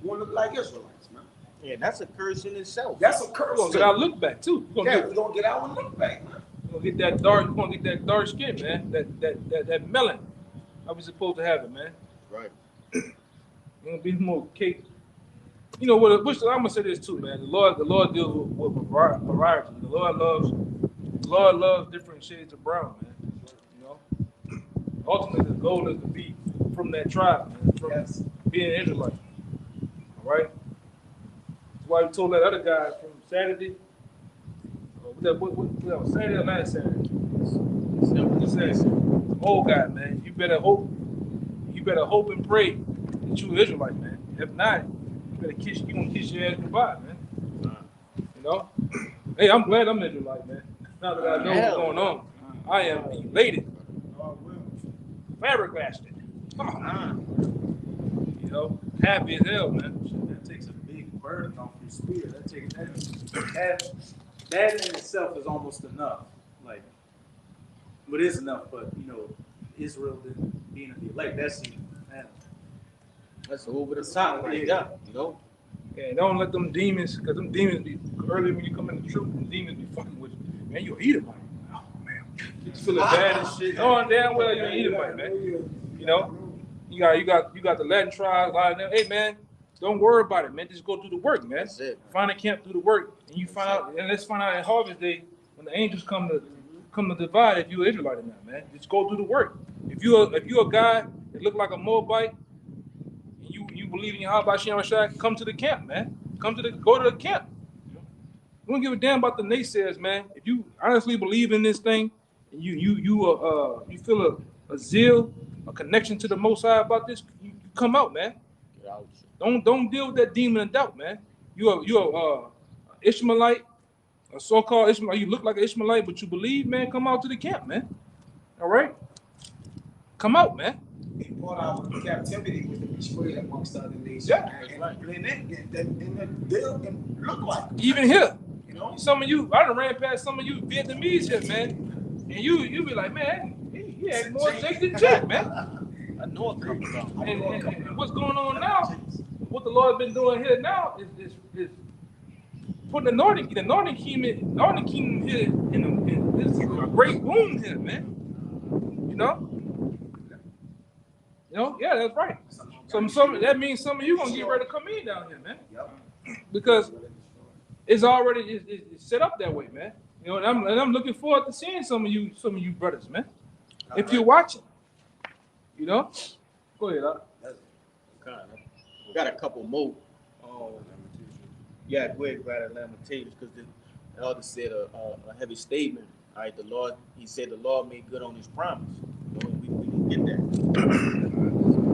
We wanna look like Israelites, man. Yeah, that's a curse in itself. That's a curse. We're gonna get our look back too. We're gonna get our look back, man. We're gonna get that dark. We're gonna get that dark skin, man. That melon. How we supposed to have it, man? Right. We're gonna be more cake. You know what? I'm gonna say this too, man. The Lord deals with variety. The Lord loves different shades of brown, man. You know. Ultimately, the goal is to be from that tribe, man. From being an Israelite. All right. That's why we told that other guy from Saturday. What was Saturday or last Saturday? Old guy, man. You better hope and pray that you're an Israelite, man. If not, you gonna kiss your ass goodbye, man. You know? Hey, I'm glad I'm an Israelite, man. Now that I know what's going on, I am elated. Flabbergasted. You know, happy as hell, man. That takes a big burden off your spirit. that in itself is almost enough. Like, what is enough? But Israel being the elect, that's man. That's over the top right there, Yeah, don't let them demons, because them demons be early when you come in the truth, them demons be fucking with you. Man, you're an Edomite. Oh man. You feeling bad and shit. Knowing damn well you're an Edomite, man. You got the Latin tribes, hey man, don't worry about it, man. Just go do the work, man. That's it. Find a camp, do the work, and you find out, and let's find out at Harvest Day when the angels come to divide if you're an Israelite or not, man. Just go do the work. If you're a guy that look like a Moabite, you believe in Yahweh Shem Rashai, come to the camp, man. Go to the camp. We don't give a damn about the naysayers, man. If you honestly believe in this thing, and you feel a zeal, a connection to the Most High about this, you come out, man. Get out. Don't deal with that demon of doubt, man. You're Ishmaelite, a so-called Ishmaelite. You look like an Ishmaelite, but you believe, man. Come out to the camp, man. All right, come out, man. He brought out captivity with the spread amongst other nations. Yeah, and they look like Even here, you know. some of you, I done ran past some of you Vietnamese here, man, and you be like, man, he had more Jake than Jack, man. I know it comes from. And what's going on now? What the Lord been doing here now is putting the Northern Kingdom here in this a great boom here, man. Yeah, that's right. Some that means some of you gonna get ready to come in down here, man. Because it's already it's set up that way, man. And I'm looking forward to seeing some of you brothers, man. If you're watching, go ahead. We got a couple more. Yeah, go ahead, grab that Lamentations, because the elder said a heavy statement. All right, the Lord, he said the Lord made good on his promise. We can get that.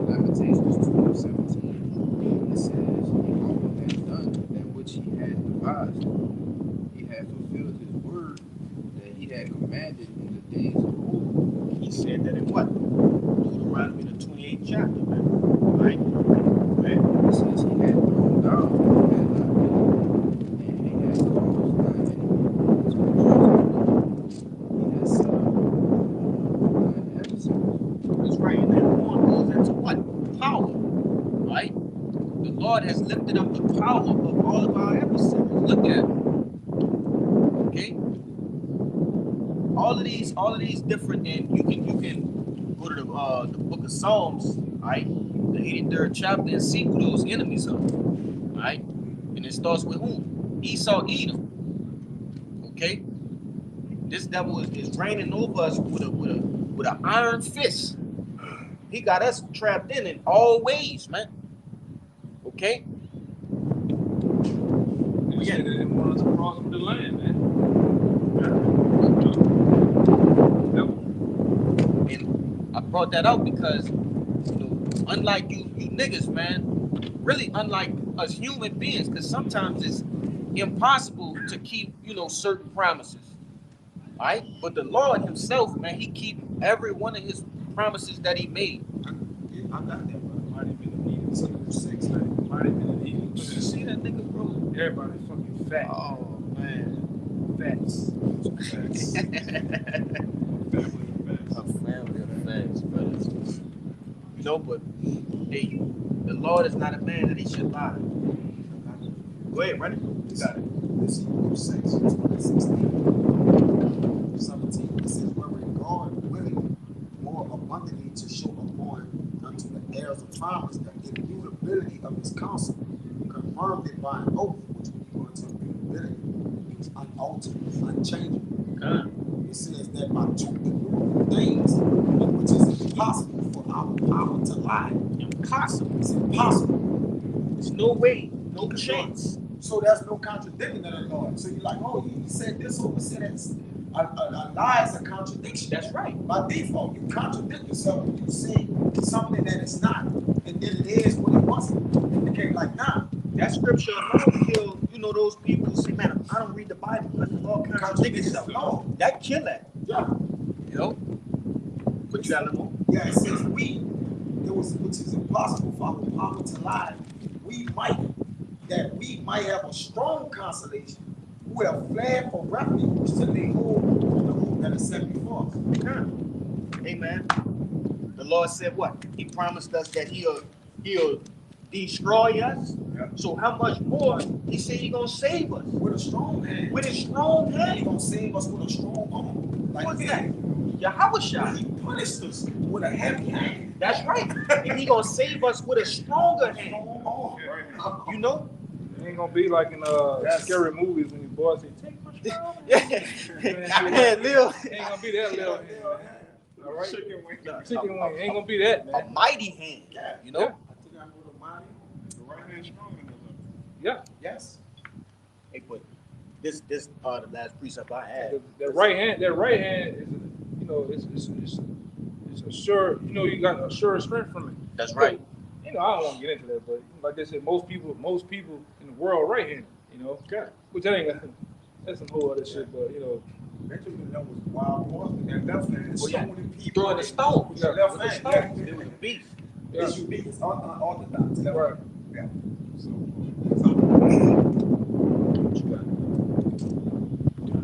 Lamentations 12:17. It says, Yahweh has done that which he had devised. He had fulfilled his word that he had commanded in the days of old. He said that in what? Deuteronomy the 28th chapter, man. Right? It says he had thrown down and had not built, and he had caused thy enemies to rejoice. He has set up thine adversaries. That's right. And that one goes into what? Power. Right? The Lord has lifted up the power of all of our adversaries. Look at it. Okay? All of these different, and you can go to the book of Psalms, right? The 83rd chapter, and see who those enemies are. Right? And it starts with whom? Esau, Edom. Okay? This devil is reigning over us with an iron fist. He got us trapped in all ways, man. Okay? He said they didn't want us to cross the land, man. And I brought that out because, unlike you niggas, man, really unlike us human beings, because sometimes it's impossible to keep, certain promises. All right? But the Lord himself, man, he keep every one of his promises that he made. I got that, bro. Might have been an Eagle 6, man. Might have been an Eagle. You see that nigga, bro? Everybody fucking fat. Oh, man. Fats. A family of facts, brothers. But hey, the Lord is not a man that he should lie. Go ahead, brother. You got it. This Hebrews 6, 17. It says, wherein God willing more abundantly to show upon unto the heirs of promise the immutability of his counsel, confirmed it by an oath, which we go into immutability, means unaltered, unchangeable. It says that by two immutable things, which is impossible for our power to lie. Impossible. It's impossible. There's no way, no chance. So there's no contradicting of the Lord. So you're like, oh, you said this or said that. A lie is a contradiction. That's right. By default, you contradict yourself when you say something that it's not, and then it is what it wasn't. It became like, nah. That scripture alone kill, those people who say, man, I don't read the Bible because the Lord contradicts itself. No. That kill that. Yeah. But you got to know. Yeah, it says which is impossible for our power to lie. We might have a strong consolation who have fled for refuge to lay hold on the hope that is set before us. Amen. The Lord said what? He promised us that he'll destroy us. Yeah. So how much more? He said He's gonna save us With a strong hand. with His strong He's hand. gonna save us with a strong arm. Like What's that? Yahushua. He punished us with a heavy hand. That's right. And He gonna save us with a stronger hand. Strong arm. You know? It ain't gonna be like in Yes. scary movies when your boy say, "Take my strong." Yeah, Lil. It ain't gonna be that little. All right. Chicken wing. Chicken wing. Ain't gonna be that, A man. mighty hand. You know? Yeah. I think I know the mighty. The right hand stronger than the left. Yeah. Yes. Hey, but this the last precept I had. That right hand is, you know, it's a sure, you know, you got a sure strength from it. That's right. You know, I don't want to get into that, but like I said, most people in the world right handed, you know. Okay. Which that ain't that's some whole other shit, but you know. Benjamin, that was wild horse with that left hand. Oh, yeah. So many people. Throwing the stone. With your left With the hand. stone. Yeah. It was a beast. Yeah. It's unique. It's unorthodox. Left Right. hand. Yeah.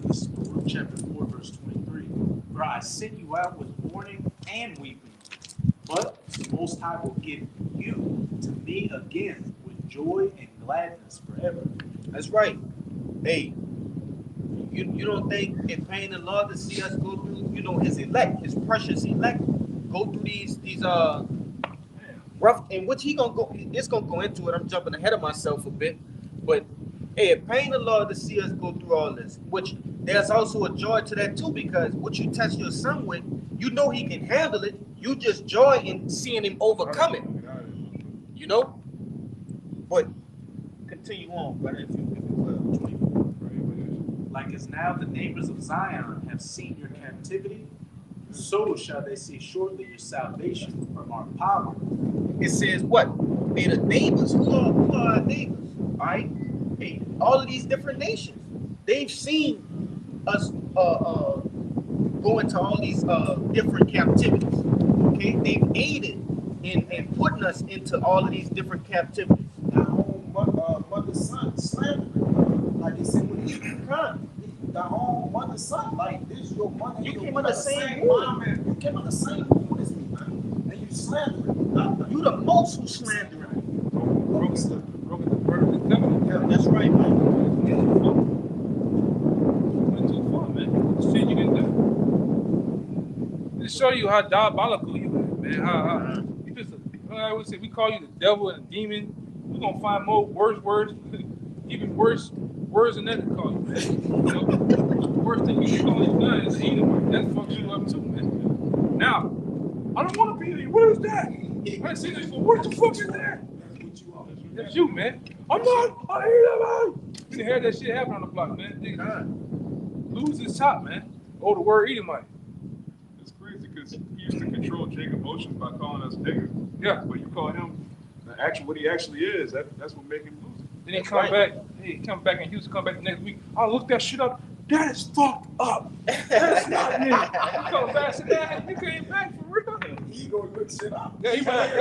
This is Baruch chapter 4, verse 23. For I sent you out with mourning and weeping, but the Most High will give you to me again with joy and gladness forever. That's right. Hey, you don't think it pain the Lord to see us go through, you know, His elect, His precious elect, go through these rough, and which He gonna go, it's gonna go into it. I'm jumping ahead of myself a bit, but hey, it pain the Lord to see us go through all this, which there's also a joy to that too, because what you test your son with, you know He can handle it. You just joy in seeing Him overcome it, you know? But continue on, brother, if you will. Like as now the neighbors of Zion have seen your captivity, so shall they see shortly your salvation from our power. It says what? Hey, the neighbors. Who are our neighbors? All right. Hey, all of these different nations. They've seen us go into all these different captivities. Okay, they've aided in putting us into all of these different captivities. Our own mother's son slandering. Like they said when he the home mother's son, like this your mother. You your came mother out the same mom, and you came out the same womb as me, man. And you slandering. You the most who slandering. Broken the covenant. Yeah, that's right, man. Went too far, man. Shit you didn't do. To show you how diabolical you are, man. How you just, I would say, we call you the devil and a demon. We're gonna find more worse words, even worse words than that to call you, man. You know, the worst thing you can call your gun is Edomite. That fucks you up too, man. Now, I don't want to be there. What is that? I see this before. What the fuck is that? That's you, man. I'm not. I hate Edomite. You heard that shit happen on the block, man. Nigga, lose his top, man. Oh, the word Edomite. It's crazy because he used to control Jacob's emotions by calling us niggas. Yeah. But you call him what he actually is. That's what make him lose it. Then he come back. He come back and Houston come back the next week. I look that shit up. That is fucked up. That's not me. He come back and said, "Dad, you came back for real." He gonna look shit up. Yeah, he might.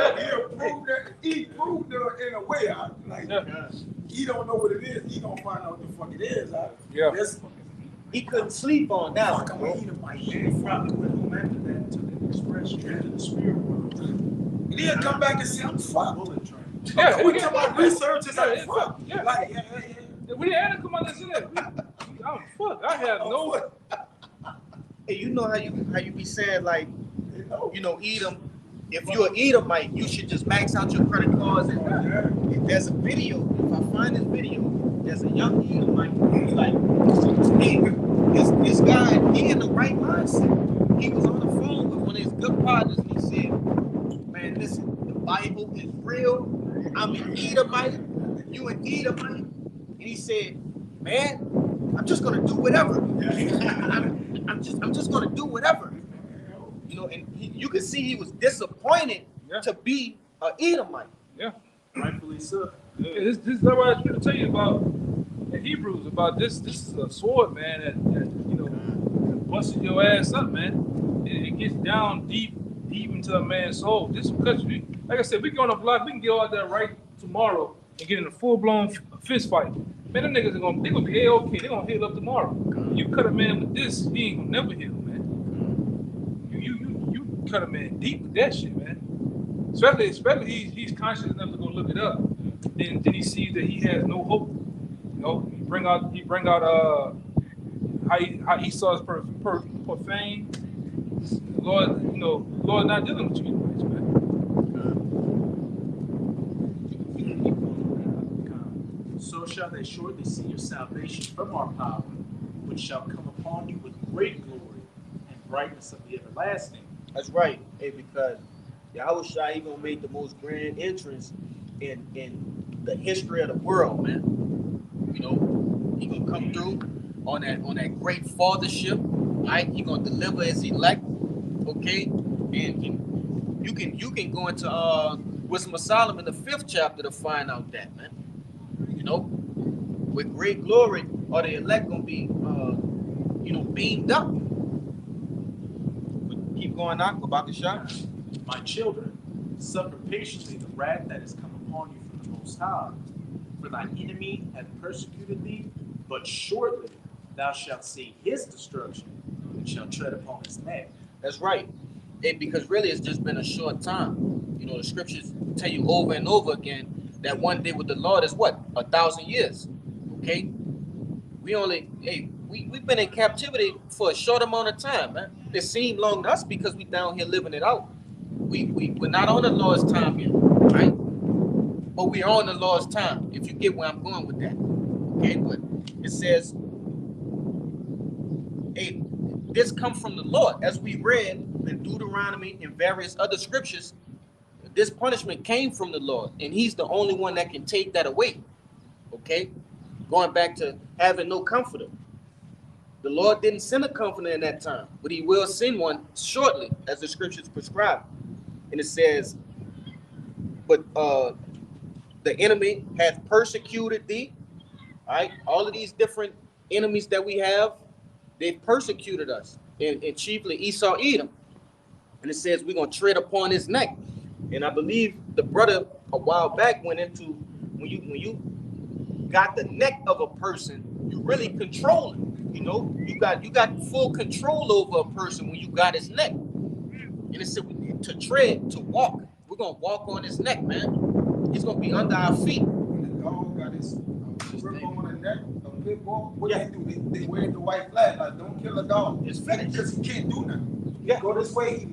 He proved it in a way. Like Yeah. he don't know what it is. He gonna find out what the fuck it is. Yeah. This He couldn't sleep on that fuck, I'm one. gonna eat him like He probably went home after that and took an express trip to the spirit world. And he'll come back and say, I'm fucked. Bullet train. Yeah, What to my research is like Yeah, fuck. yeah. Like, We didn't have to come out and say that. I'm fuck. I have no. Hey, you know how you be saying like, know. you know, Edom. If you're an Edomite, you should just max out your credit cards. And if there's a video, if I find this video, there's a young Edomite. He's like, hey, this guy, he in the right mindset. He was on the phone with one of his good partners, and he said, "Man, listen, the Bible is real. I'm an Edomite. You an Edomite." And he said, "Man, I'm just gonna do whatever. I'm just gonna do whatever." You know, and you could see he was disappointed to be an Edomite. Yeah. Rightfully so. Yeah, this is what I was trying to tell you about in Hebrews about this. This is a sword, man. That you know, busting your ass up, man. It gets down deep into a man's soul. This because we, like I said, we go on a block. We can get all that right tomorrow and get in a full blown fist fight. Man, them niggas they gonna be okay. They gonna heal up tomorrow. You cut a man with this, he ain't gonna never heal, man. You cut a man deep with that shit, man. Especially he's conscious enough to go look it up. Then he sees that he has no hope. You know, he bring out how Esau's profane. Lord, you know, Lord not dealing with you anyways, man. So shall they surely see your salvation from our power, which shall come upon you with great glory and brightness of the everlasting. That's right. Hey, because Yahushua, he gonna make the most grand entrance in the history of the world, man. You know, he gonna come through on that great fathership, right? He gonna deliver his elect, okay? And you can go into Wisdom of Solomon, the 5th chapter, to find out that, man. You know, with great glory, are the elect gonna be beamed up? Keep going on, go back to shot. My children, suffer patiently the wrath that is come upon you from the Most High. For thine enemy hath persecuted thee, but shortly thou shalt see his destruction, and shalt tread upon his neck. That's right. Because really it's just been a short time. You know, the scriptures tell you over and over again that one day with the Lord is what? 1,000 years. Okay? We've been in captivity for a short amount of time, man. It seemed long to us because we down here living it out. We're not on the Lord's time yet, right? But we're on the Lord's time, if you get where I'm going with that. Okay, but it says, hey, this comes from the Lord. As we read in Deuteronomy and various other scriptures, this punishment came from the Lord, and he's the only one that can take that away. Okay? Going back to having no comforter. The Lord didn't send a comforter in that time, but he will send one shortly, as the scriptures prescribe. And it says, but the enemy hath persecuted thee. All right, all of these different enemies that we have, they've persecuted us, and chiefly Esau, Edom. And it says we're gonna tread upon his neck. And I believe the brother a while back went into when you got the neck of a person, you really control it. You know, you got full control over a person when you got his neck. And it said to tread, to walk. We're gonna walk on his neck, man. He's gonna be under our feet. When the dog got his grip on the neck, a pit bull, what they do? They wear the white flag, like don't kill a dog. It's finished. Because he can't do nothing. Yeah. Go this way, he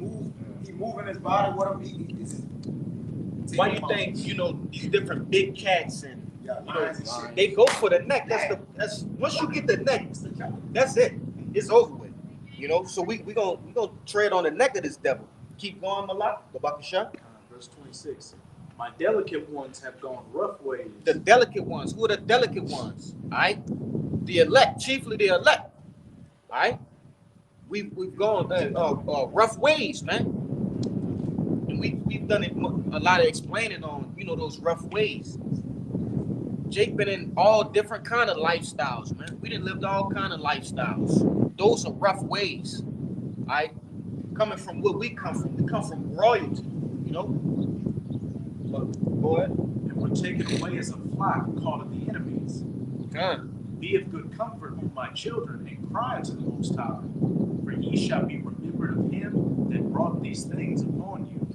moving his body, whatever Why do you think, these different big cats and lions and shit. they go for the neck? That's once you get the neck, that's it. It's over with. So we gonna tread on the neck of this devil. Keep going, Malak. Go back to shot. Verse 26. My delicate ones have gone rough ways. The delicate ones. Who are the delicate ones? All right. The elect, chiefly the elect. All right. We've gone rough ways, man. And we've done a lot of explaining on those rough ways. Jake been in all different kind of lifestyles, man. We done lived all kind of lifestyles. Those are rough ways. All right. Coming from where we come from. We come from royalty, But go ahead. And were taken away as a flock, called of the enemies. Be of good comfort, O my children, and cry unto the Most High, for ye shall be remembered of him that brought these things upon you.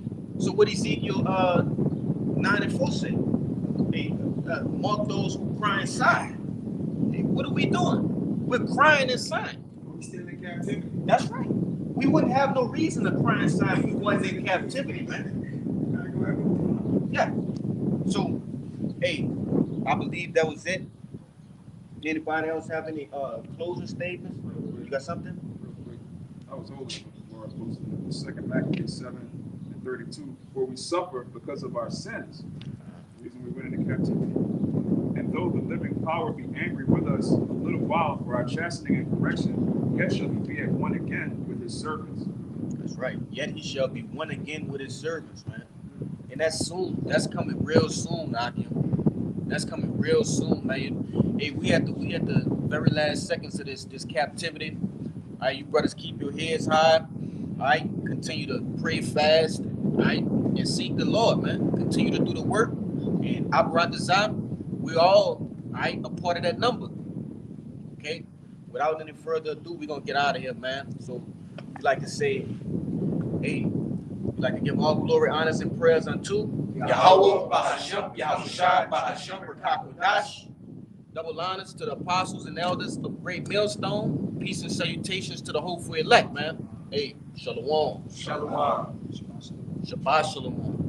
So what Ezekiel 9:4 say? Hey, mark those who cry inside. Hey, what are we doing? We're crying inside. We still in captivity. That's right. We wouldn't have no reason to cry inside if we wasn't in captivity, man. Yeah. So, hey, I believe that was it. Anybody else have any closing statements? You got something? Real quick, I was holding before I posted in 2 Maccabees 7:32. For we suffer because of our sins, the reason we went into captivity. And though the living power be angry with us a little while for our chastening and correction, yet shall he be at one again with his servants. That's right. Yet he shall be one again with his servants, man. And that's soon. That's coming real soon, Akim. That's coming real soon, man. Hey, we at the very last seconds of this captivity. All right, you brothers, keep your heads high. All right, continue to pray fast. All right, and seek the Lord, man. Continue to do the work. And Abarat Dazam, we all right, a part of that number. Okay? Without any further ado, we're going to get out of here, man. So we like to say, hey, we like to give all glory, honors, and prayers unto Yahweh, Bahashem, Yahushua, Bahashem, Rakakodash. Double honors to the apostles and elders of Great Millstone. Peace and salutations to the hopeful elect, man. Hey, shalom. Shalom. Shabbat shalom.